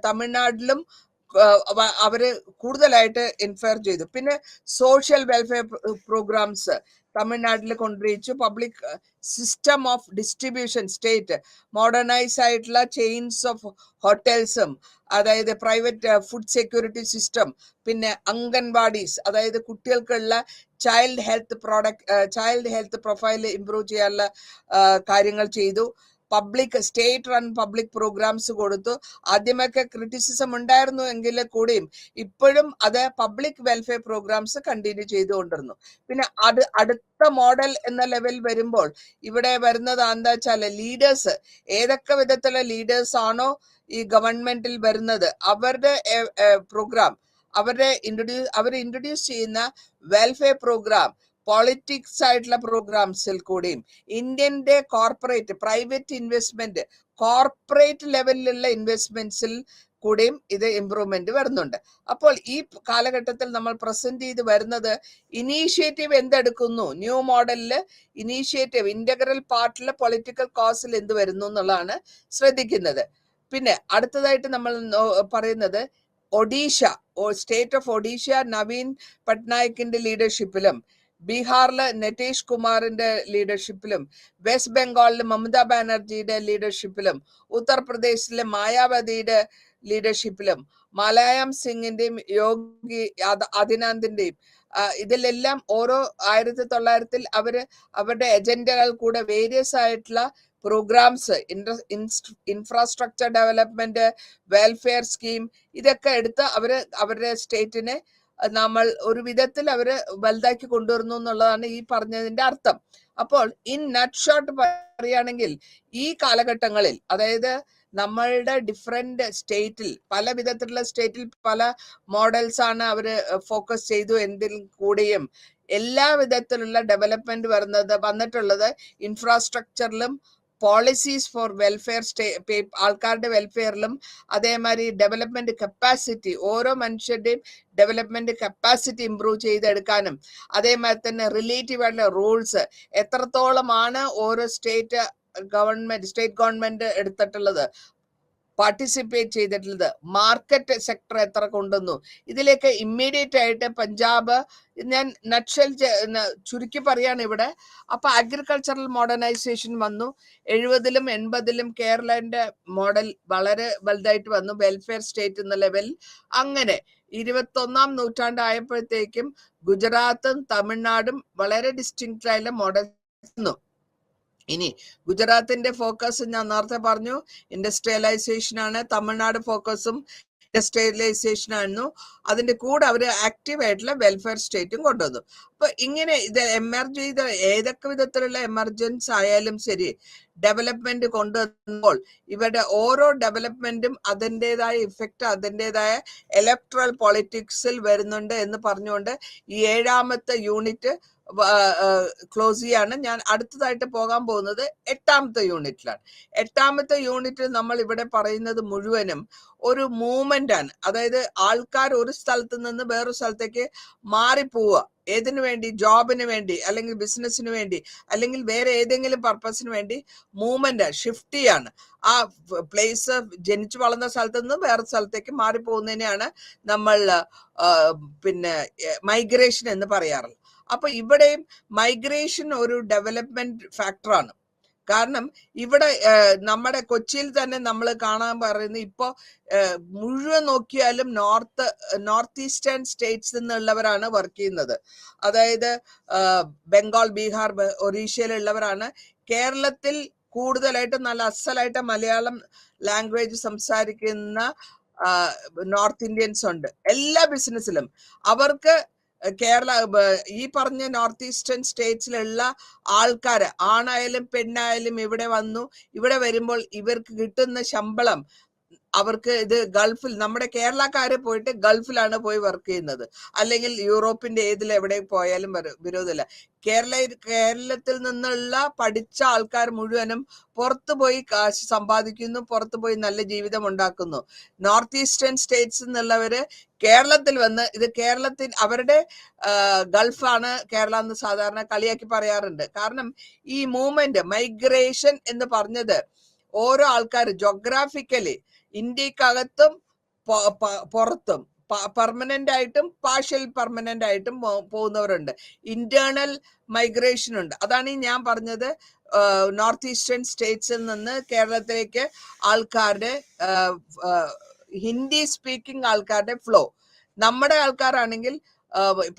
തമിഴ്നാട്ടിലും അവര് കൂടുതലായിട്ട് ഇൻഫെയർ ചെയ്തു. പിന്നെ സോഷ്യൽ വെൽഫെയർ പ്രോഗ്രാംസ് തമിഴ്നാട്ടിൽ കൊണ്ടുവച്ചു. Public system of distribution state modernise ആയിട്ടുള്ള ചെയിൻസ് ഓഫ് ഹോട്ടൽസും, അതായത് പ്രൈവറ്റ് ഫുഡ് സെക്യൂരിറ്റി സിസ്റ്റം, പിന്നെ അംഗൻവാടീസ്, അതായത് കുട്ടികൾക്കുള്ള ചൈൽഡ് ഹെൽത്ത് പ്രൊഫൈൽ ഇംപ്രൂവ് ചെയ്യാനുള്ള കാര്യങ്ങൾ ചെയ്തു. സ്റ്റേറ്റ് റൺ പബ്ലിക് പ്രോഗ്രാംസ് കൊടുത്തു. ആദ്യമൊക്കെ ക്രിറ്റിസിസം ഉണ്ടായിരുന്നു എങ്കിൽ കൂടിയും ഇപ്പോഴും അത് പബ്ലിക് വെൽഫെയർ പ്രോഗ്രാംസ് കണ്ടിന്യൂ ചെയ്തുകൊണ്ടിരുന്നു. പിന്നെ അടുത്ത മോഡൽ എന്ന ലെവൽ വരുമ്പോൾ ഇവിടെ വരുന്നത് എന്താ വെച്ചാൽ ലീഡേഴ്സ്, ഏതൊക്കെ വിധത്തിലുള്ള ലീഡേഴ്സ് ആണോ ഈ ഗവൺമെന്റിൽ വരുന്നത് അവരുടെ പ്രോഗ്രാം, അവർ ഇൻട്രൊഡ്യൂസ് ചെയ്യുന്ന വെൽഫെയർ പ്രോഗ്രാം പൊളിറ്റിക്സ് ആയിട്ടുള്ള പ്രോഗ്രാംസിൽ കൂടിയും ഇന്ത്യൻ്റെ കോർപ്പറേറ്റ് പ്രൈവറ്റ് ഇൻവെസ്റ്റ്മെന്റ് കോർപ്പറേറ്റ് ലെവലിലുള്ള ഇൻവെസ്റ്റ്മെന്റ്സിൽ കൂടിയും ഇത് ഇംപ്രൂവ്മെന്റ് വരുന്നുണ്ട്. അപ്പോൾ ഈ കാലഘട്ടത്തിൽ നമ്മൾ പ്രസന്റ് ചെയ്ത് വരുന്നത് ഇനീഷ്യേറ്റീവ് എന്തെടുക്കുന്നു, ന്യൂ മോഡലില് ഇനീഷ്യേറ്റീവ് ഇന്റഗ്രൽ പാർട്ടിലെ പൊളിറ്റിക്കൽ കോസിൽ എന്ത് വരുന്നു എന്നുള്ളതാണ് ശ്രദ്ധിക്കുന്നത്. പിന്നെ അടുത്തതായിട്ട് നമ്മൾ പറയുന്നത് ഒഡീഷ, സ്റ്റേറ്റ് ഓഫ് ഒഡീഷ നവീൻ പട്നായിക്കിന്റെ ലീഡർഷിപ്പിലും ബീഹാറിലെ നിതീഷ് കുമാറിന്റെ ലീഡർഷിപ്പിലും വെസ്റ്റ് ബംഗാളിലെ മമതാ ബാനർജിയുടെ ലീഡർഷിപ്പിലും ഉത്തർപ്രദേശിലെ മായാവതിയുടെ ലീഡർഷിപ്പിലും മലയാളം സിംഗിന്റെയും യോഗി ആദിത്യനാഥിന്റെയും ഇതിലെല്ലാം ഓരോ 1900 അവരുടെ അജണ്ടകൾ കൂടെ വേരിയസ് ആയിട്ടുള്ള programmes, infrastructure development, welfare scheme, ഇതൊക്കെ എടുത്ത് അവരുടെ സ്റ്റേറ്റിനെ നമ്മൾ ഒരു വിധത്തിൽ അവര് വലുതാക്കി കൊണ്ടുവരുന്നു എന്നുള്ളതാണ് ഈ പറഞ്ഞതിന്റെ അർത്ഥം. അപ്പോൾ ഇൻ നട്ട് ഷോർട്ട് പറയുകയാണെങ്കിൽ ഈ കാലഘട്ടങ്ങളിൽ, അതായത് നമ്മളുടെ ഡിഫറെന്റ് സ്റ്റേറ്റിൽ, പല വിധത്തിലുള്ള സ്റ്റേറ്റിൽ പല മോഡൽസ് ആണ് അവര് ഫോക്കസ് ചെയ്തു എന്നതിൽ കൂടിയും എല്ലാ വിധത്തിലുള്ള ഡെവലപ്മെന്റ് വന്നിട്ടുള്ളത് ഇൻഫ്രാസ്ട്രക്ചറിലും പോളിസീസ് ഫോർ വെൽഫെയർ, ആൾക്കാരുടെ വെൽഫെയറിലും, അതേമാതിരി ഡെവലപ്മെന്റ് കപ്പാസിറ്റി, ഓരോ മനുഷ്യരുടെയും ഡെവലപ്മെന്റ് കപ്പാസിറ്റി ഇംപ്രൂവ് ചെയ്തെടുക്കാനും, അതേമാതിരി തന്നെ റിലേറ്റീവ് ആയിട്ടുള്ള റൂൾസ് എത്രത്തോളമാണ് ഓരോ സ്റ്റേറ്റ് ഗവൺമെന്റ് എടുത്തിട്ടുള്ളത്, പാർട്ടിസിപ്പേറ്റ് ചെയ്തിട്ടുള്ളത്, മാർക്കറ്റ് സെക്ടർ എത്ര കൊണ്ടുവന്നു, ഇതിലേക്ക് ഇമ്മീഡിയറ്റ് ആയിട്ട് പഞ്ചാബ്, ഞാൻ നട്ഷൽ ചുരുക്കി പറയാണ് ഇവിടെ. അപ്പൊ അഗ്രികൾച്ചറൽ മോഡേണൈസേഷൻ വന്നു 70-ലും 80-ലും. കേരളന്റെ മോഡൽ വളരെ വലുതായിട്ട് വന്നു, വെൽഫെയർ സ്റ്റേറ്റ് എന്ന ലെവലിൽ. അങ്ങനെ 21-ാം നൂറ്റാണ്ടായപ്പോഴത്തേക്കും ഗുജറാത്തും തമിഴ്നാടും വളരെ ഡിസ്റ്റിങ്ക്റ്റ് ആയിട്ടുള്ള മോഡൽ വന്നു. ഇനി ഗുജറാത്തിന്റെ ഫോക്കസ് ഞാൻ നേരത്തെ പറഞ്ഞു ഇൻഡസ്ട്രിയലൈസേഷൻ ആണ്, തമിഴ്നാട് ഫോക്കസും ഇൻഡസ്ട്രിയലൈസേഷൻ ആയിരുന്നു. അതിന്റെ കൂടെ അവര് ആക്റ്റീവ് ആയിട്ടുള്ള വെൽഫെയർ സ്റ്റേറ്റും കൊണ്ടുവന്നു. അപ്പൊ ഇങ്ങനെ ഇത് എമർജ് ചെയ്ത ഏതൊക്കെ വിധത്തിലുള്ള എമർജൻസ് ആയാലും ശരി, ഡെവലപ്മെന്റ് കൊണ്ടുവരുമ്പോൾ ഇവരുടെ ഓരോ ഡെവലപ്മെന്റും അതിൻ്റെതായ ഇഫക്റ്റ്, അതിൻ്റെതായ ഇലക്ട്രൽ പൊളിറ്റിക്സിൽ വരുന്നുണ്ട് എന്ന് പറഞ്ഞുകൊണ്ട് ഈ 7ാമത്തെ യൂണിറ്റ് ക്ലോസ് ചെയ്യാണ്. ഞാൻ അടുത്തതായിട്ട് പോകാൻ പോകുന്നത് 8ാമത്തെ യൂണിറ്റിലാണ്. 8ാമത്തെ യൂണിറ്റിൽ നമ്മൾ ഇവിടെ പറയുന്നത് മുഴുവനും ഒരു മൂവ്മെന്റ് ആണ്. അതായത് ആൾക്കാർ ഒരു സ്ഥലത്ത് നിന്ന് വേറൊരു സ്ഥലത്തേക്ക് മാറിപ്പോവുക. ഏതിനു വേണ്ടി? ജോബിന് വേണ്ടി, അല്ലെങ്കിൽ ബിസിനസ്സിന് വേണ്ടി, അല്ലെങ്കിൽ വേറെ ഏതെങ്കിലും പർപ്പസിന് വേണ്ടി മൂവ്മെന്റ്, ഷിഫ്റ്റ് ചെയ്യാണ്. ആ പ്ലേസ്, ജനിച്ചു വളർന്ന സ്ഥലത്ത് നിന്ന് വേറെ സ്ഥലത്തേക്ക് മാറിപ്പോകുന്നതിനെയാണ് നമ്മൾ പിന്നെ മൈഗ്രേഷൻ എന്ന് പറയാറുള്ളത്. അപ്പൊ ഇവിടെയും മൈഗ്രേഷൻ ഒരു ഡെവലപ്മെന്റ് ഫാക്ടറാണ്. കാരണം ഇവിടെ നമ്മുടെ കൊച്ചിയിൽ തന്നെ നമ്മൾ കാണാൻ പറയുന്നത്, ഇപ്പോ മുഴുവൻ നോക്കിയാലും നോർത്ത് ഈസ്റ്റേൺ സ്റ്റേറ്റ്സ് നിന്നുള്ളവരാണ് വർക്ക് ചെയ്യുന്നത്. അതായത് ബംഗാൾ, ബീഹാർ, ഒറീസയിലുള്ളവരാണ്. കേരളത്തിൽ കൂടുതലായിട്ട് നല്ല അസലായിട്ട് മലയാളം ലാംഗ്വേജ് സംസാരിക്കുന്ന നോർത്ത് ഇന്ത്യൻസ് ഉണ്ട് എല്ലാ ബിസിനസ്സിലും. അവർക്ക് കേരള, ഈ പറഞ്ഞ നോർത്ത് ഈസ്റ്റേൺ സ്റ്റേറ്റ്സിലുള്ള ആൾക്കാർ, ആണായാലും പെണ്ണായാലും ഇവിടെ വന്നു. ഇവിടെ വരുമ്പോൾ ഇവർക്ക് കിട്ടുന്ന ശമ്പളം, അവർക്ക് ഇത് ഗൾഫിൽ, നമ്മുടെ കേരളക്കാര് പോയിട്ട് ഗൾഫിലാണ് പോയി വർക്ക് ചെയ്യുന്നത്, അല്ലെങ്കിൽ യൂറോപ്പിന്റെ എവിടെ പോയാലും വിരോധമില്ല. കേരളത്തിൽ നിന്നുള്ള പഠിച്ച ആൾക്കാർ മുഴുവനും പുറത്തു പോയി കാശ് സമ്പാദിക്കുന്നു, പുറത്തു പോയി നല്ല ജീവിതം ഉണ്ടാക്കുന്നു. നോർത്ത് ഈസ്റ്റേൺ സ്റ്റേറ്റ്സ് എന്നുള്ളവര് കേരളത്തിൽ വന്ന്, ഇത് കേരളത്തിൽ അവരുടെ ഗൾഫാണ് കേരള എന്ന് സാധാരണ കളിയാക്കി പറയാറുണ്ട്. കാരണം ഈ മൂവ്മെന്റ്, മൈഗ്രേഷൻ എന്ന് പറഞ്ഞത് ഓരോ ആൾക്കാർ ജോഗ്രാഫിക്കലി ഇന്ത്യക്കകത്തും പുറത്തും പെർമനന്റ് ആയിട്ടും പാർഷ്യൽ പെർമനന്റ് ആയിട്ടും പോകുന്നവരുണ്ട്. ഇന്റേണൽ മൈഗ്രേഷൻ ഉണ്ട്. അതാണ് ഞാൻ പറഞ്ഞത്, നോർത്ത് ഈസ്റ്റേൺ സ്റ്റേറ്റ്സിൽ നിന്ന് കേരളത്തിലേക്ക് ആൾക്കാരുടെ, ഹിന്ദി സ്പീക്കിംഗ് ആൾക്കാരുടെ ഫ്ലോ. നമ്മുടെ ആൾക്കാരാണെങ്കിൽ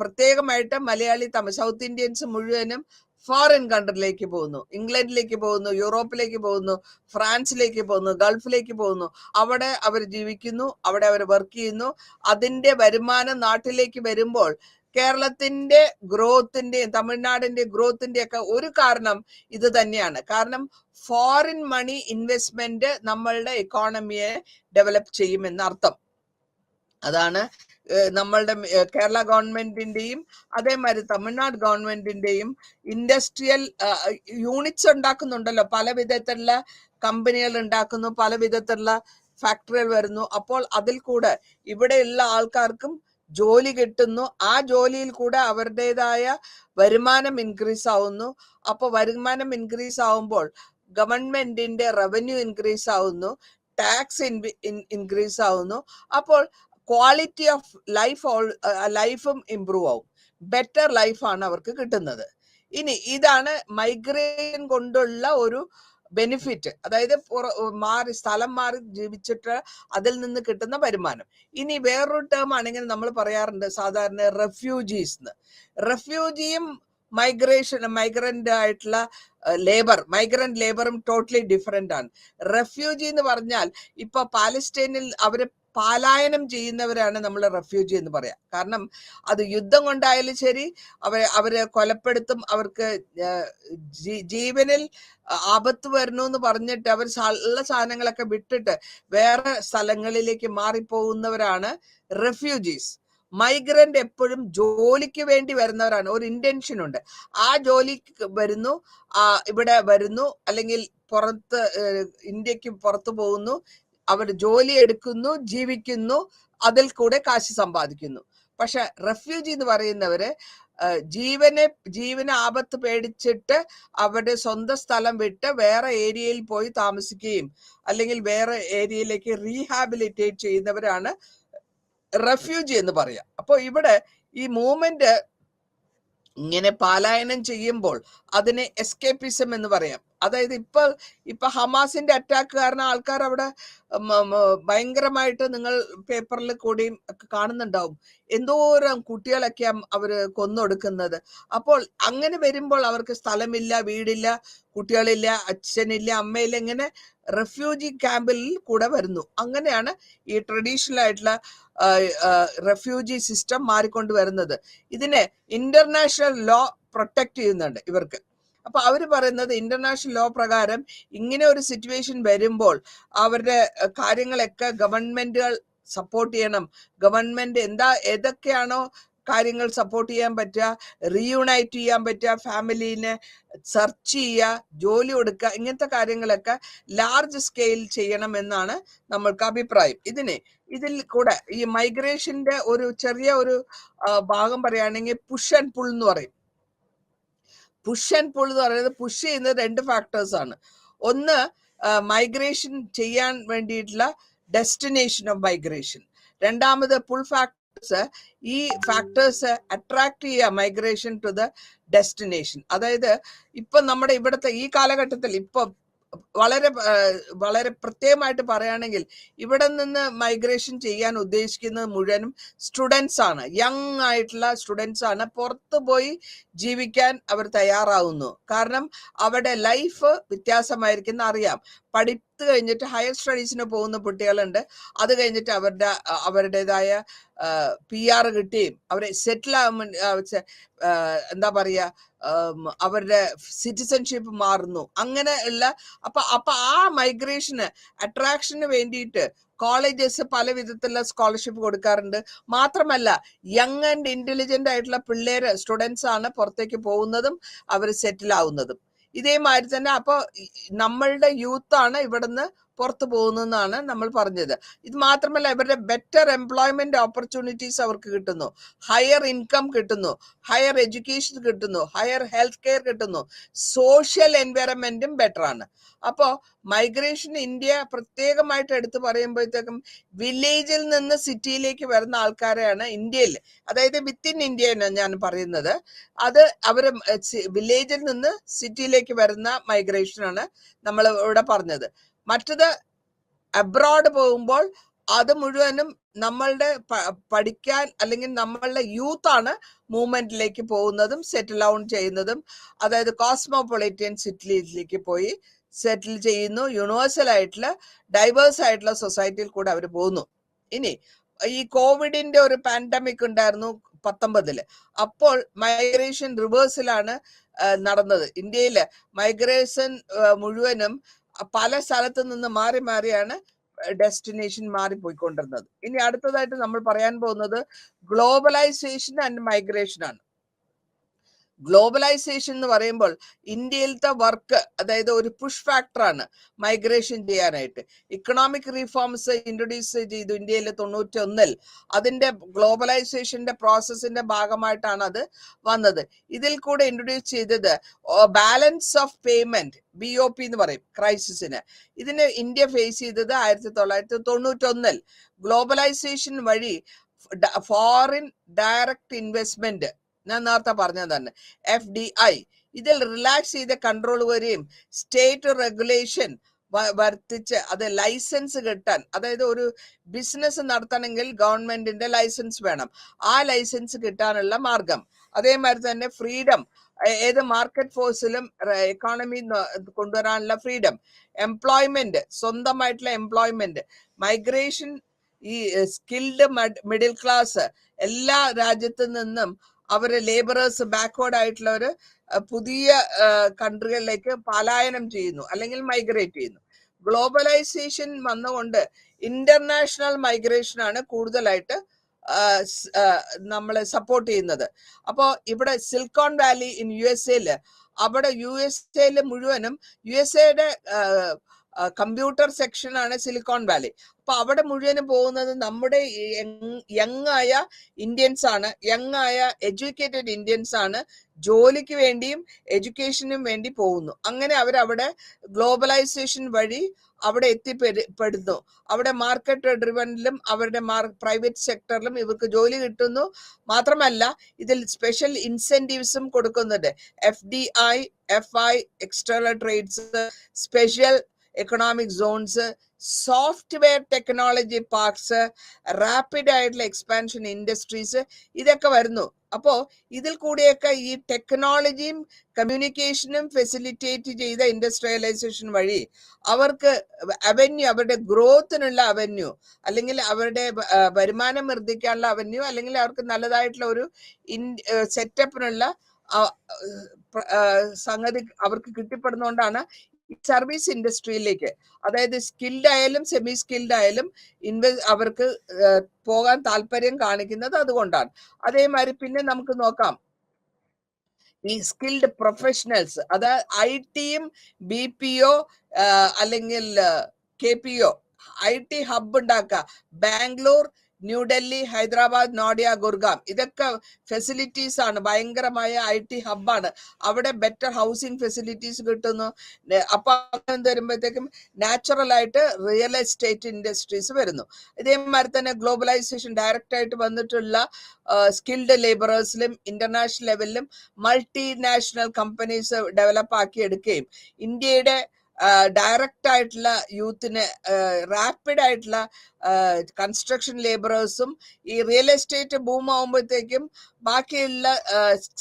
പ്രത്യേകമായിട്ട് മലയാളി, തമിഴ്, സൗത്ത് ഇന്ത്യൻസ് മുഴുവനും ഫോറിൻ കൺട്രിയിലേക്ക് പോകുന്നു, ഇംഗ്ലണ്ടിലേക്ക് പോകുന്നു, യൂറോപ്പിലേക്ക് പോകുന്നു, ഫ്രാൻസിലേക്ക് പോകുന്നു, ഗൾഫിലേക്ക് പോകുന്നു. അവിടെ അവർ ജീവിക്കുന്നു, അവിടെ അവർ വർക്ക് ചെയ്യുന്നു. അതിന്റെ വരുമാനം നാട്ടിലേക്ക് വരുമ്പോൾ കേരളത്തിന്റെ ഗ്രോത്തിന്റെയും തമിഴ്നാടിന്റെ ഗ്രോത്തിന്റെ ഒക്കെ ഒരു കാരണം ഇത് തന്നെയാണ്. കാരണം ഫോറിൻ മണി ഇൻവെസ്റ്റ്മെന്റ് നമ്മളുടെ എക്കോണമിയെ ഡെവലപ്പ് ചെയ്യുമെന്ന് അർത്ഥം. അതാണ് നമ്മളുടെ കേരള ഗവൺമെന്റിന്റെയും അതേമാതിരി തമിഴ്നാട് ഗവൺമെന്റിന്റെയും ഇൻഡസ്ട്രിയൽ യൂണിറ്റ്സ് ഉണ്ടാക്കുന്നുണ്ടല്ലോ, പല വിധത്തിലുള്ള കമ്പനികൾ ഉണ്ടാക്കുന്നു, പല വിധത്തിലുള്ള ഫാക്ടറികൾ വരുന്നു. അപ്പോൾ അതിൽ കൂടെ ഇവിടെയുള്ള ആൾക്കാർക്കും ജോലി കിട്ടുന്നു. ആ ജോലിയിൽ കൂടെ അവരുടേതായ വരുമാനം ഇൻക്രീസ് ആവുന്നു. അപ്പൊ വരുമാനം ഇൻക്രീസ് ആവുമ്പോൾ ഗവൺമെന്റിന്റെ റവന്യൂ ഇൻക്രീസ് ആവുന്നു, ടാക്സ് ഇൻക്രീസ് ആവുന്നു. അപ്പോൾ ക്വാളിറ്റി ഓഫ് ലൈഫും ഇംപ്രൂവ് ആവും, ബെറ്റർ ലൈഫാണ് അവർക്ക് കിട്ടുന്നത്. ഇനി ഇതാണ് മൈഗ്രേഷൻ കൊണ്ടുള്ള ഒരു ബെനിഫിറ്റ്, അതായത് സ്ഥലം മാറി ജീവിച്ചിട്ട് അതിൽ നിന്ന് കിട്ടുന്ന വരുമാനം. ഇനി വേറൊരു ടേം ആണെങ്കിൽ നമ്മൾ പറയാറുണ്ട് സാധാരണ റെഫ്യൂജീസ്. റെഫ്യൂജിയും മൈഗ്രന്റ് ആയിട്ടുള്ള മൈഗ്രന്റ് ലേബറും ടോട്ടലി ഡിഫറെന്റ് ആണ്. റെഫ്യൂജി എന്ന് പറഞ്ഞാൽ ഇപ്പൊ പാലസ്തീനിൽ അവര് പലായനം ചെയ്യുന്നവരാണ് നമ്മൾ റെഫ്യൂജി എന്ന് പറയാം. കാരണം അത് യുദ്ധം കൊണ്ടായാലും ശരി, അവരെ കൊലപ്പെടുത്തും, അവർക്ക് ജീവനിൽ ആപത്ത് വരുന്നു എന്ന് പറഞ്ഞിട്ട് അവർ ഉള്ള സാധനങ്ങളൊക്കെ വിട്ടിട്ട് വേറെ സ്ഥലങ്ങളിലേക്ക് മാറിപ്പോകുന്നവരാണ് റെഫ്യൂജീസ്. മൈഗ്രന്റ് എപ്പോഴും ജോലിക്ക് വേണ്ടി വരുന്നവരാണ്, ഒരു ഇന്റൻഷൻ ഉണ്ട്, ആ ജോലിക്ക് വരുന്നു, ഇവിടെ വരുന്നു, അല്ലെങ്കിൽ പുറത്ത് ഇന്ത്യക്ക് പുറത്തു പോകുന്നു, അവർ ജോലി എടുക്കുന്നു, ജീവിക്കുന്നു, അതിൽ കൂടെ കാശ് സമ്പാദിക്കുന്നു. പക്ഷെ റെഫ്യൂജി എന്ന് പറയുന്നവര് ജീവന ആപത്ത് പേടിച്ചിട്ട് അവരുടെ സ്വന്തം സ്ഥലം വിട്ട് വേറെ ഏരിയയിൽ പോയി താമസിക്കുകയും അല്ലെങ്കിൽ വേറെ ഏരിയയിലേക്ക് റീഹാബിലിറ്റേറ്റ് ചെയ്യുന്നവരാണ് റെഫ്യൂജി എന്ന് പറയാം. അപ്പോൾ ഇവിടെ ഈ മൂവ്മെന്റ് ഇങ്ങനെ പലായനം ചെയ്യുമ്പോൾ അതിനെ എസ്കേപ്പിസം എന്ന് പറയാം. അതായത് ഇപ്പൊ ഹമാസിന്റെ അറ്റാക്ക് കാരണം ആൾക്കാർ അവിടെ ഭയങ്കരമായിട്ട് നിങ്ങൾ പേപ്പറിൽ കൂടിയും ഒക്കെ കാണുന്നുണ്ടാവും, എന്തോരം കുട്ടികളൊക്കെ അവര് കൊന്നൊടുക്കുന്നത്. അപ്പോൾ അങ്ങനെ വരുമ്പോൾ അവർക്ക് സ്ഥലമില്ല, വീടില്ല, കുട്ടികളില്ല, അച്ഛനില്ല, അമ്മയില്ല, ഇങ്ങനെ റെഫ്യൂജി ക്യാമ്പിൽ കൂടെ വരുന്നു. അങ്ങനെയാണ് ഈ ട്രഡീഷണൽ ആയിട്ടുള്ള റെഫ്യൂജി സിസ്റ്റം മാറിക്കൊണ്ട് വരുന്നത്. ഇതിനെ ഇന്റർനാഷണൽ ലോ പ്രൊട്ടക്ട് ചെയ്യുന്നുണ്ട് ഇവർക്ക്. അപ്പൊ അവര് പറയുന്നത് ഇന്റർനാഷണൽ ലോ പ്രകാരം ഇങ്ങനെ ഒരു സിറ്റുവേഷൻ വരുമ്പോൾ അവരുടെ കാര്യങ്ങളൊക്കെ ഗവൺമെന്റുകൾ സപ്പോർട്ട് ചെയ്യണം. ഗവൺമെന്റ് ഏതൊക്കെയാണോ കാര്യങ്ങൾ സപ്പോർട്ട് ചെയ്യാൻ പറ്റുക, റീയൂണൈറ്റ് ചെയ്യാൻ പറ്റുക, ഫാമിലിനെ സെർച്ച് ചെയ്യുക, ജോലി കൊടുക്കുക, ഇങ്ങനത്തെ കാര്യങ്ങളൊക്കെ ലാർജ് സ്കെയിൽ ചെയ്യണം എന്നാണ് നമ്മൾക്ക് അഭിപ്രായം. ഇതിൽ കൂടെ ഈ മൈഗ്രേഷന്റെ ഒരു ചെറിയ ഒരു ഭാഗം പറയുകയാണെങ്കിൽ പുഷ് ആൻഡ് പുൾ എന്ന് പറയും. പുഷ് ആൻഡ് പുൾ എന്ന് പറയുന്നത്, പുഷ് ചെയ്യുന്നത് 2 ഫാക്ടേഴ്സ് ആണ്. ഒന്ന്, മൈഗ്രേഷൻ ചെയ്യാൻ വേണ്ടിയിട്ടുള്ള ഡെസ്റ്റിനേഷൻ ഓഫ് മൈഗ്രേഷൻ. രണ്ടാമത് പുൾ ഫാക്ടേഴ്സ്, ഈ ഫാക്ടേഴ്സ് അട്രാക്ട് ചെയ്യുക മൈഗ്രേഷൻ ടു ദ ഡെസ്റ്റിനേഷൻ. അതായത് ഇപ്പൊ നമ്മുടെ ഇവിടുത്തെ ഈ കാലഘട്ടത്തിൽ ഇപ്പൊ വളരെ പ്രത്യേകമായിട്ട് പറയുകയാണെങ്കിൽ ഇവിടെ നിന്ന് മൈഗ്രേഷൻ ചെയ്യാൻ ഉദ്ദേശിക്കുന്നത് മുഴുവനും സ്റ്റുഡൻസ് ആണ്, യങ് ആയിട്ടുള്ള സ്റ്റുഡൻസ് ആണ്. പുറത്തു പോയി ജീവിക്കാൻ അവർ തയ്യാറാവുന്നു. കാരണം അവരുടെ ലൈഫ് വ്യത്യാസമായിരിക്കുന്ന അറിയാം. പഠിച്ചു കഴിഞ്ഞിട്ട് ഹയർ സ്റ്റഡീസിന് പോകുന്ന കുട്ടികളുണ്ട്. അത് കഴിഞ്ഞിട്ട് അവരുടേതായ PR കിട്ടുകയും അവരെ സെറ്റിൽ ആവാൻ എന്താ പറയാ, അവരുടെ സിറ്റിസൺഷിപ്പ് മാറുന്നു, അങ്ങനെ ഉള്ള. അപ്പൊ ആ മൈഗ്രേഷന് അട്രാക്ഷന് വേണ്ടിയിട്ട് കോളേജസ് പല വിധത്തിലുള്ള സ്കോളർഷിപ്പ് കൊടുക്കാറുണ്ട്. മാത്രമല്ല യങ് ആൻഡ് ഇന്റലിജന്റ് ആയിട്ടുള്ള പിള്ളേര്, സ്റ്റുഡൻസ് ആണ് പുറത്തേക്ക് പോകുന്നതും അവർ സെറ്റിൽ ആവുന്നതും. ഇതേമാതിരി തന്നെ അപ്പൊ നമ്മളുടെ യൂത്ത് ആണ് ഇവിടുന്ന് പുറത്തു പോകുന്നതെന്നാണ് നമ്മൾ പറഞ്ഞത്. ഇത് മാത്രമല്ല ഇവരുടെ ബെറ്റർ എംപ്ലോയ്മെന്റ് ഓപ്പർച്യൂണിറ്റീസ് അവർക്ക് കിട്ടുന്നു, ഹയർ ഇൻകം കിട്ടുന്നു, ഹയർ എഡ്യൂക്കേഷൻ കിട്ടുന്നു, ഹയർ ഹെൽത്ത് കെയർ കിട്ടുന്നു, സോഷ്യൽ എൻവയറമെന്റും ബെറ്റർ ആണ്. അപ്പോ മൈഗ്രേഷൻ ഇന്ത്യ പ്രത്യേകമായിട്ട് എടുത്തു പറയുമ്പോഴത്തേക്കും വില്ലേജിൽ നിന്ന് സിറ്റിയിലേക്ക് വരുന്ന ആൾക്കാരെയാണ് ഇന്ത്യയിൽ, അതായത് വിത്തിൻ ഇന്ത്യയാണ് ഞാൻ പറയുന്നത്. അത് അവര് വില്ലേജിൽ നിന്ന് സിറ്റിയിലേക്ക് വരുന്ന മൈഗ്രേഷനാണ് നമ്മൾ ഇവിടെ പറഞ്ഞത്. മറ്റത് അബ്രോഡ് പോകുമ്പോൾ അത് മുഴുവനും നമ്മളുടെ പഠിക്കാൻ അല്ലെങ്കിൽ നമ്മളുടെ യൂത്ത് ആണ് മൂവ്മെന്റിലേക്ക് പോകുന്നതും സെറ്റിൽ ഡൗൺ ചെയ്യുന്നതും. അതായത് കോസ്മോപൊളിറ്റൻ സിറ്റിയിലേക്ക് പോയി സെറ്റിൽ ചെയ്യുന്നു, യൂണിവേഴ്സൽ ആയിട്ടുള്ള ഡൈവേഴ്സ് ആയിട്ടുള്ള സൊസൈറ്റിയിൽ കൂടെ അവർ പോകുന്നു. ഇനി ഈ കോവിഡിന്റെ ഒരു പാൻഡമിക് ഉണ്ടായിരുന്നു 19. അപ്പോൾ മൈഗ്രേഷൻ റിവേഴ്സിലാണ് നടന്നത്. ഇന്ത്യയില് മൈഗ്രേഷൻ മുഴുവനും പല സ്ഥലത്തു നിന്ന് മാറിയാണ് ഡെസ്റ്റിനേഷൻ മാറിപ്പോയിക്കൊണ്ടിരുന്നത്. ഇനി അടുത്തതായിട്ട് നമ്മൾ പറയാൻ പോകുന്നത് ഗ്ലോബലൈസേഷൻ ആൻഡ് മൈഗ്രേഷൻ ആണ്. ഗ്ലോബലൈസേഷൻ എന്ന് പറയുമ്പോൾ ഇന്ത്യയിലത്തെ വർക്ക്, അതായത് ഒരു പുഷ് ഫാക്ടറാണ് മൈഗ്രേഷൻ ചെയ്യാനായിട്ട്. ഇക്കണോമിക് റീഫോംസ് ഇൻട്രൊഡ്യൂസ് ചെയ്തു ഇന്ത്യയിൽ 91-ൽ. അതിന്റെ ഗ്ലോബലൈസേഷന്റെ പ്രോസസ്സിന്റെ ഭാഗമായിട്ടാണ് അത് വന്നത്. ഇതിൽ കൂടെ ഇൻട്രൊഡ്യൂസ് ചെയ്തത് ബാലൻസ് ഓഫ് പേയ്മെന്റ്, BOP എന്ന് പറയും, ക്രൈസിസിന്. ഇതിന് ഇന്ത്യ ഫേസ് ചെയ്തത് 1991-ൽ. ഗ്ലോബലൈസേഷൻ വഴി ഫോറിൻ ഡയറക്റ്റ് ഇൻവെസ്റ്റ്മെന്റ്, ഞാൻ നേരത്തെ പറഞ്ഞത് തന്നെ, FDI, ഇതിൽ റിലാക്സ് ചെയ്ത കൺട്രോൾ വരെയും സ്റ്റേറ്റ് റെഗുലേഷൻ വർത്തിച്ച് അത് ലൈസൻസ് കിട്ടാൻ, അതായത് ഒരു ബിസിനസ് നടത്തണമെങ്കിൽ ഗവൺമെന്റിന്റെ ലൈസൻസ് വേണം. ആ ലൈസൻസ് കിട്ടാനുള്ള മാർഗം. അതേമാതിരി തന്നെ ഫ്രീഡം, ഏത് മാർക്കറ്റ് ഫോഴ്സിലും എക്കോണമി കൊണ്ടുവരാനുള്ള ഫ്രീഡം, എംപ്ലോയ്മെന്റ്, സ്വന്തമായിട്ടുള്ള എംപ്ലോയ്മെന്റ്, മൈഗ്രേഷൻ, ഈ സ്കിൽഡ് മിഡിൽ ക്ലാസ് എല്ലാ രാജ്യത്തു നിന്നും അവര് ലേബറേഴ്സ്, ബാക്ക്വേർഡ് ആയിട്ടുള്ളവര് പുതിയ കൺട്രികളിലേക്ക് പലായനം ചെയ്യുന്നു അല്ലെങ്കിൽ മൈഗ്രേറ്റ് ചെയ്യുന്നു. ഗ്ലോബലൈസേഷൻ വന്നുകൊണ്ട് ഇന്റർനാഷണൽ മൈഗ്രേഷൻ ആണ് കൂടുതലായിട്ട് നമ്മളെ സപ്പോർട്ട് ചെയ്യുന്നത്. അപ്പോൾ ഇവിടെ സിലിക്കോൺ വാലി ഇൻ USA, അവിടെ USA മുഴുവനും USA കമ്പ്യൂട്ടർ സെക്ഷൻ ആണ് സിലിക്കോൺ വാലി. അപ്പൊ അവിടെ മുഴുവനും പോകുന്നത് നമ്മുടെ യങ് ആയ ഇന്ത്യൻസ് ആണ്, യങ് ആയ എഡ്യൂക്കേറ്റഡ് ഇന്ത്യൻസ് ആണ്. ജോലിക്ക് വേണ്ടിയും എഡ്യൂക്കേഷനും വേണ്ടി പോകുന്നു. അങ്ങനെ അവരവിടെ ഗ്ലോബലൈസേഷൻ വഴി അവിടെ എത്തിപ്പെടുന്നു. അവിടെ മാർക്കറ്റ് ഡ്രിവനിലും അവരുടെ പ്രൈവറ്റ് സെക്ടറിലും ഇവർക്ക് ജോലി കിട്ടുന്നു. മാത്രമല്ല ഇതിൽ സ്പെഷ്യൽ ഇൻസെന്റീവ്സും കൊടുക്കുന്നുണ്ട്. FDI, FI, external trades, special economic zones, software technology parks, rapid ആയിട്ടുള്ള എക്സ്പാൻഷൻ ഇൻഡസ്ട്രീസ്, ഇതൊക്കെ വരുന്നു. അപ്പോ ഇതിൽ കൂടിയൊക്കെ ഈ ടെക്നോളജിയും കമ്മ്യൂണിക്കേഷനും ഫെസിലിറ്റേറ്റ് ചെയ്ത ഇൻഡസ്ട്രിയലൈസേഷൻ വഴി അവർക്ക് അവന്യൂ, അവരുടെ ഗ്രോത്തിനുള്ള അവന്യൂ, അല്ലെങ്കിൽ അവരുടെ വരുമാനം വർദ്ധിക്കാനുള്ള അവന്യൂ, അല്ലെങ്കിൽ അവർക്ക് നല്ലതായിട്ടുള്ള ഒരു സെറ്റപ്പിനുള്ള സംഗതി അവർക്ക് കിട്ടിപ്പെടുന്നതുകൊണ്ടാണ് സർവീസ് ഇൻഡസ്ട്രിയിലേക്ക്, അതായത് സ്കിൽഡ് ആയാലും സെമി സ്കിൽഡ് ആയാലും അവർക്ക് പോകാൻ താല്പര്യം കാണിക്കുന്നത് അതുകൊണ്ടാണ്. അതേമാതിരി പിന്നെ നമുക്ക് നോക്കാം ഈ സ്കിൽഡ് പ്രൊഫഷണൽസ്, അതായത് IT-യും BPO അല്ലെങ്കിൽ KPO, IT ഹബ് ഉണ്ടാക്കുക. ബാംഗ്ലൂർ, ന്യൂഡൽഹി, ഹൈദരാബാദ്, നോയിഡ, ഗുർഗാം, ഇതൊക്കെ ഫെസിലിറ്റീസ് ആണ്, ഭയങ്കരമായ IT ഹബ്ബാണ്. അവിടെ ബെറ്റർ ഹൗസിംഗ് ഫെസിലിറ്റീസ് കിട്ടുന്നു. അപ്പൊ അങ്ങനെ വരുമ്പോഴത്തേക്കും നാച്ചുറൽ ആയിട്ട് റിയൽ എസ്റ്റേറ്റ് ഇൻഡസ്ട്രീസ് വരുന്നു. ഇതേമാതിരി തന്നെ ഗ്ലോബലൈസേഷൻ ഡയറക്റ്റ് ആയിട്ട് വന്നിട്ടുള്ള സ്കിൽഡ് ലേബറേഴ്സിലും ഇന്റർനാഷണൽ ലെവലിലും മൾട്ടിനാഷണൽ കമ്പനീസ് ഡെവലപ്പ് ആക്കി എടുക്കുകയും ഇന്ത്യയുടെ ഡയറക്റ്റ് ആയിട്ടുള്ള യൂത്തിന് റാപ്പിഡ് ആയിട്ടുള്ള കൺസ്ട്രക്ഷൻ ലേബറേഴ്സും ഈ റിയൽ എസ്റ്റേറ്റ് ബൂം ആകുമ്പോഴത്തേക്കും ബാക്കിയുള്ള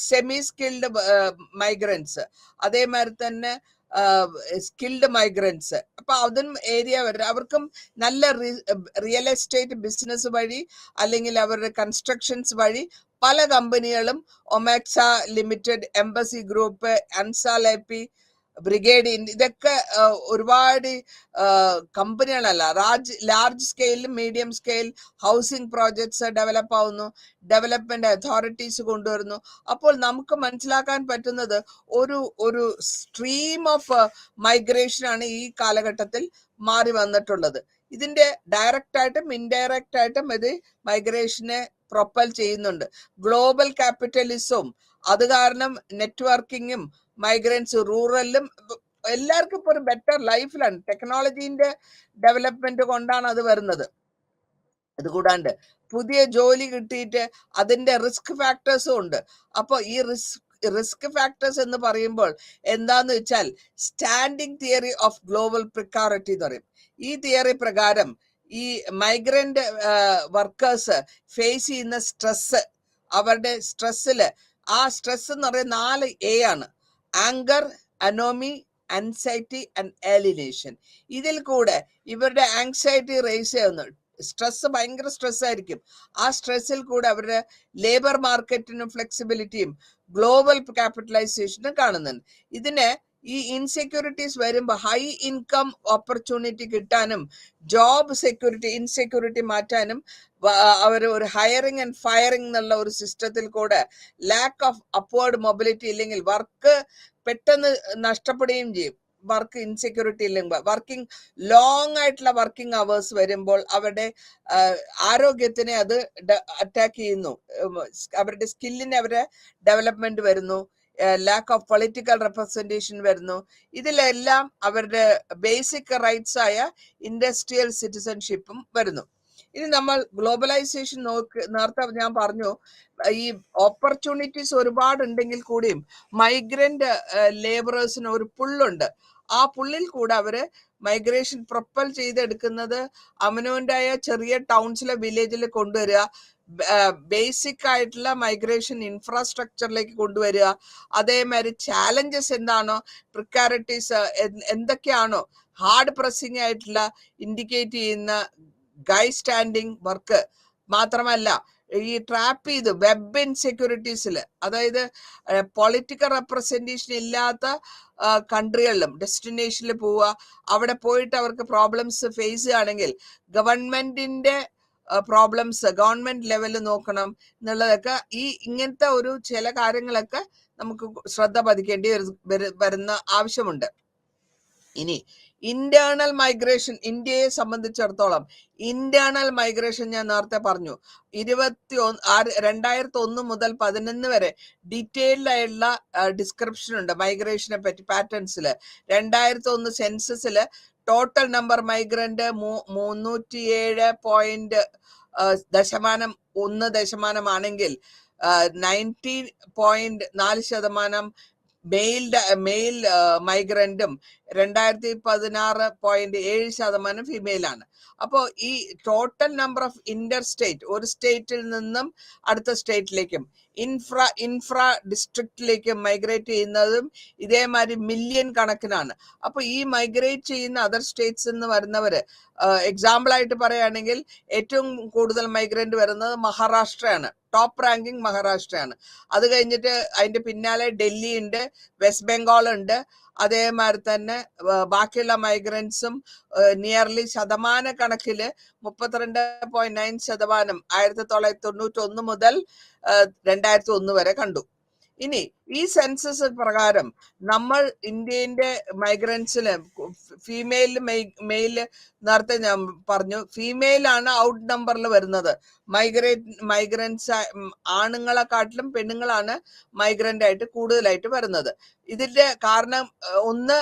സെമി സ്കിൽഡ് മൈഗ്രൻസ്, അതേമാതിരി തന്നെ സ്കിൽഡ് മൈഗ്രൻസ്, അപ്പൊ അതും ഏരിയ വരെ അവർക്കും നല്ല റിയൽ എസ്റ്റേറ്റ് ബിസിനസ് വഴി അല്ലെങ്കിൽ അവരുടെ കൺസ്ട്രക്ഷൻസ് വഴി പല കമ്പനികളും Omaxe limited, embassy group, Ansal API, brigade, ഇതൊക്കെ ഒരുപാട് കമ്പനികളല്ല, ലാർജ് സ്കെയിലും medium scale housing projects develop ആവുന്നു, ഡെവലപ്മെന്റ് അതോറിറ്റീസ് കൊണ്ടുവരുന്നു. അപ്പോൾ നമുക്ക് മനസ്സിലാക്കാൻ പറ്റുന്നത് ഒരു സ്ട്രീം ഓഫ് മൈഗ്രേഷൻ ആണ് ഈ കാലഘട്ടത്തിൽ മാറി വന്നിട്ടുള്ളത്. ഇതിന്റെ ഡയറക്റ്റ് ആയിട്ടും ഇൻഡയറക്റ്റ് ആയിട്ടും ഇത് മൈഗ്രേഷനെ പ്രൊപ്പൽ ചെയ്യുന്നുണ്ട്. ഗ്ലോബൽ ക്യാപിറ്റലിസവും അത് കാരണം നെറ്റ്വർക്കിങ്ങും മൈഗ്രൻസ് റൂറലിലും എല്ലാവർക്കും ഇപ്പൊ ഒരു ബെറ്റർ ലൈഫിലാണ്. ടെക്നോളജീന്റെ ഡെവലപ്മെന്റ് കൊണ്ടാണ് അത് വരുന്നത്. അതുകൂടാണ്ട് പുതിയ ജോലി കിട്ടിയിട്ട് അതിന്റെ റിസ്ക് ഫാക്ടേഴ്സും ഉണ്ട്. അപ്പൊ ഈ റിസ്ക് ഫാക്ടേഴ്സ് എന്ന് പറയുമ്പോൾ എന്താന്ന് വെച്ചാൽ സ്റ്റാൻഡിങ് തിയറി ഓഫ് ഗ്ലോബൽ പ്രിക്കാരിറ്റി എന്ന് പറയും. ഈ തിയറി പ്രകാരം ഈ മൈഗ്രന്റ് വർക്കേഴ്സ് ഫേസ് ചെയ്യുന്ന സ്ട്രെസ്, അവരുടെ സ്ട്രെസ്സില്, ആ സ്ട്രെസ് എന്ന് പറയുന്ന 4 A ആണ്: anchor, Anomie, anxiety and alienation. ഇതിൽ കൂടെ ഇവരുടെ ആങ്സൈറ്റി റേസ് ചെയ്യുന്നു. സ്ട്രെസ് ഭയങ്കര സ്ട്രെസ് ആയിരിക്കും. ആ സ്ട്രെസ്സിൽ കൂടെ അവരുടെ ലേബർ മാർക്കറ്റിനും ഫ്ലെക്സിബിലിറ്റിയും ഗ്ലോബൽ ക്യാപിറ്റലൈസേഷനും കാണുന്നുണ്ട്. ഇതിനെ ഈ ഇൻസെക്യൂരിറ്റീസ് വരുമ്പോൾ ഹൈ ഇൻകം ഓപ്പർച്യൂണിറ്റി കിട്ടാനും ജോബ് സെക്യൂരിറ്റി ഇൻസെക്യൂരിറ്റി മാറ്റാനും അവർ ഒരു ഹയറിംഗ് ആൻഡ് ഫയറിംഗ് എന്നുള്ള ഒരു സിസ്റ്റത്തിൽ കൂടെ ലാക്ക് ഓഫ് അപ്വേർഡ് മൊബിലിറ്റി ഇല്ലെങ്കിൽ വർക്ക് പെട്ടെന്ന് നഷ്ടപ്പെടുകയും ചെയ്യും. വർക്ക് ഇൻസെക്യൂരിറ്റി ഇല്ലെങ്കിൽ വർക്കിംഗ് ലോങ് ആയിട്ടുള്ള വർക്കിംഗ് അവേഴ്സ് വരുമ്പോൾ അവരുടെ ആരോഗ്യത്തിനെ അത് അറ്റാക്ക് ചെയ്യുന്നു. അവരുടെ സ്കില്ലിന് അവരുടെ ഡെവലപ്മെന്റ് വരുന്നു. ലാക്ക് ഓഫ് പൊളിറ്റിക്കൽ റെപ്രസെന്റേഷൻ വരുന്നു. ഇതിലെല്ലാം അവരുടെ ബേസിക് റൈറ്റ്സ് ആയ ഇൻഡസ്ട്രിയൽ സിറ്റിസൺഷിപ്പും വരുന്നു. ഇനി നമ്മൾ ഗ്ലോബലൈസേഷൻ നേരത്തെ ഞാൻ പറഞ്ഞു, ഈ ഓപ്പർച്യൂണിറ്റീസ് ഒരുപാട് ഉണ്ടെങ്കിൽ കൂടിയും മൈഗ്രന്റ് ലേബറേഴ്സിന് ഒരു പുള്ളുണ്ട്. ആ പുള്ളിൽ കൂടെ അവര് മൈഗ്രേഷൻ പ്രൊപ്പൽ ചെയ്തെടുക്കുന്നത് അവനവൻ്റെതായ ചെറിയ ടൗൺസിലെ വില്ലേജിൽ കൊണ്ടുവരിക, ബേസിക് ആയിട്ടുള്ള മൈഗ്രേഷൻ ഇൻഫ്രാസ്ട്രക്ചറിലേക്ക് കൊണ്ടുവരിക. അതേമാതിരി ചാലഞ്ചസ് എന്താണോ, പ്രിക്കാരിറ്റീസ് എന്തൊക്കെയാണോ ഹാർഡ് പ്രസ്സിംഗ് ആയിട്ടുള്ള ഇൻഡിക്കേറ്റ് ചെയ്യുന്ന ഗൈ സ്റ്റാൻഡിങ് വർക്ക് മാത്രമല്ല, ഈ ട്രാപ്പ് ചെയ്ത് വെബ് ഇൻസെക്യൂരിറ്റീസിൽ, അതായത് പൊളിറ്റിക്കൽ റെപ്രസെന്റേഷൻ ഇല്ലാത്ത കൺട്രികളിലും ഡെസ്റ്റിനേഷനിൽ പോവുക, അവിടെ പോയിട്ട് അവർക്ക് പ്രോബ്ലംസ് ഫേസ് ചെയ്യുകയാണെങ്കിൽ ഗവൺമെന്റിന്റെ പ്രോബ്ലംസ് ഗവൺമെന്റ് ലെവലിൽ നോക്കണം എന്നുള്ളതൊക്കെ ഈ ഇങ്ങനത്തെ ഒരു ചില കാര്യങ്ങളൊക്കെ നമുക്ക് ശ്രദ്ധ പതിക്കേണ്ടി വരുന്ന ആവശ്യമുണ്ട്. ഇനി ഇന്റേണൽ മൈഗ്രേഷൻ, ഇന്ത്യയെ സംബന്ധിച്ചിടത്തോളം ഇന്റേണൽ മൈഗ്രേഷൻ ഞാൻ നേരത്തെ പറഞ്ഞു 2001 മുതൽ 2011 വരെ ഡീറ്റെയിൽഡ് ആയിട്ടുള്ള ഡിസ്ക്രിപ്ഷൻ ഉണ്ട് മൈഗ്രേഷനെ പറ്റി പാറ്റേൺസില്. 2001 സെൻസസില് ടോട്ടൽ നമ്പർ മൈഗ്രന്റ് 307.1% ആണെങ്കിൽ 90.4% മെയിൽ മൈഗ്രന്റും 2016.7% ഫീമെയിലാണ്. അപ്പോൾ ഈ total number of Inter state, ഒരു സ്റ്റേറ്റിൽ നിന്നും അടുത്ത സ്റ്റേറ്റിലേക്കും ഇൻഫ്രാ ഡിസ്ട്രിക്റ്റിലേക്കും മൈഗ്രേറ്റ് ചെയ്യുന്നതും ഇതേമാതിരി മില്യൺ കണക്കിനാണ്. അപ്പൊ ഈ മൈഗ്രേറ്റ് ചെയ്യുന്ന അതർ സ്റ്റേറ്റ്സ് നിന്ന് വരുന്നവര്, എക്സാമ്പിൾ ആയിട്ട് പറയുകയാണെങ്കിൽ ഏറ്റവും കൂടുതൽ മൈഗ്രന്റ് വരുന്നത് മഹാരാഷ്ട്രയാണ്. Top ranking മഹാരാഷ്ട്രയാണ്. അത് കഴിഞ്ഞിട്ട് അതിന്റെ പിന്നാലെ ഡൽഹി ഉണ്ട്, വെസ്റ്റ് ബംഗാൾ ഉണ്ട്. അതേമാതിരി തന്നെ ബാക്കിയുള്ള മൈഗ്രൻസും നിയർലി ശതമാനക്കണക്കില് 32.9% 1991 മുതൽ 2001 വരെ കണ്ടു. ഇനി ഈ സെൻസസ് പ്രകാരം നമ്മൾ ഇന്ത്യന്റെ മൈഗ്രൻസിന് മെയില് നേരത്തെ ഞാൻ പറഞ്ഞു, ഫീമെയിലാണ് ഔട്ട് നമ്പറിൽ വരുന്നത്. മൈഗ്രൻസ് ആണുങ്ങളെക്കാട്ടിലും പെണ്ണുങ്ങളാണ് മൈഗ്രന്റ് ആയിട്ട് കൂടുതലായിട്ട് വരുന്നത്. ഇതിന്റെ കാരണം ഒന്ന്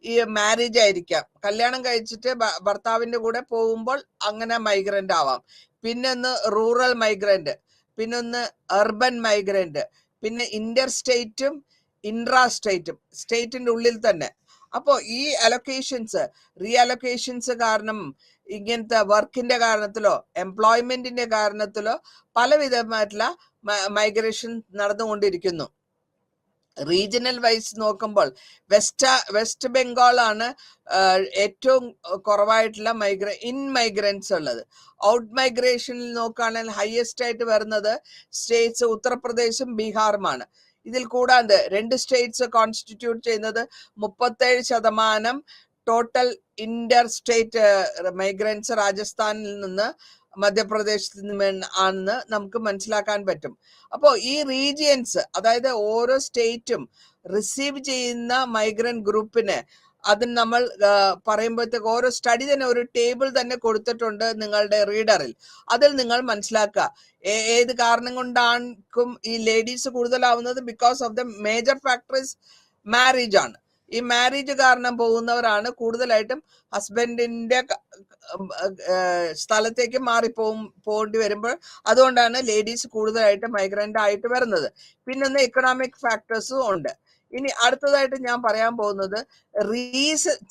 ഈ മാരേജ് ആയിരിക്കാം, കല്യാണം കഴിച്ചിട്ട് ഭർത്താവിന്റെ കൂടെ പോകുമ്പോൾ അങ്ങനെ മൈഗ്രന്റ് ആവാം. പിന്നൊന്ന് റൂറൽ മൈഗ്രന്റ്, പിന്നൊന്ന് അർബൻ മൈഗ്രന്റ്, പിന്നെ ഇന്റർ സ്റ്റേറ്റും ഇൻട്രാ സ്റ്റേറ്റും, സ്റ്റേറ്റിന്റെ ഉള്ളിൽ തന്നെ. അപ്പോൾ ഈ അലൊക്കേഷൻസ് റീഅലൊക്കേഷൻസ് കാരണം ഇങ്ങനത്തെ വർക്കിന്റെ കാരണത്തിലോ എംപ്ലോയ്മെന്റിന്റെ കാരണത്തിലോ പലവിധമായിട്ടുള്ള മൈഗ്രേഷൻ നടന്നുകൊണ്ടിരിക്കുന്നു. റീജിയണൽ വൈസ് നോക്കുമ്പോൾ വെസ്റ്റ് ബംഗാൾ ആണ് ഏറ്റവും കുറവായിട്ടുള്ള മൈഗ്രൻസ് ഉള്ളത്. ഔട്ട് മൈഗ്രേഷനിൽ നോക്കുകയാണെങ്കിൽ ഹയസ്റ്റ് ആയിട്ട് വരുന്നത് സ്റ്റേറ്റ്സ് ഉത്തർപ്രദേശും ബീഹാറുമാണ്. ഇതിൽ കൂടാതെ 2 സ്റ്റേറ്റ്സ് കോൺസ്റ്റിറ്റ്യൂട്ട് ചെയ്യുന്നത് 37% ടോട്ടൽ ഇന്റർ സ്റ്റേറ്റ് മൈഗ്രൻസ് രാജസ്ഥാനിൽ നിന്ന് മധ്യപ്രദേശിൽ നിന്ന് ആണെന്ന് നമുക്ക് മനസ്സിലാക്കാൻ പറ്റും. അപ്പോൾ ഈ റീജിയൻസ്, അതായത് ഓരോ സ്റ്റേറ്റും റിസീവ് ചെയ്യുന്ന മൈഗ്രന്റ് ഗ്രൂപ്പിന് അതിന് നമ്മൾ പറയുമ്പോഴത്തേക്ക് ഓരോ സ്റ്റഡി തന്നെ ഒരു ടേബിൾ തന്നെ കൊടുത്തിട്ടുണ്ട് നിങ്ങളുടെ റീഡറിൽ. അതിൽ നിങ്ങൾ മനസ്സിലാക്കുക ഏത് കാരണം കൊണ്ടാണ് ഈ ലേഡീസ് കൂടുതലാവുന്നത്. Because of the major factors marriage ആണ്. ഈ മാരേജ് കാരണം പോകുന്നവരാണ് കൂടുതലായിട്ടും ഹസ്ബൻഡിന്റെ സ്ഥലത്തേക്ക് പോകേണ്ടി വരുമ്പോൾ, അതുകൊണ്ടാണ് ലേഡീസ് കൂടുതലായിട്ട് മൈഗ്രന്റ് ആയിട്ട് വരുന്നത്. പിന്നൊന്ന് എക്കണോമിക് ഫാക്ടേഴ്സും ഉണ്ട്. ഇനി അടുത്തതായിട്ട് ഞാൻ പറയാൻ പോകുന്നത്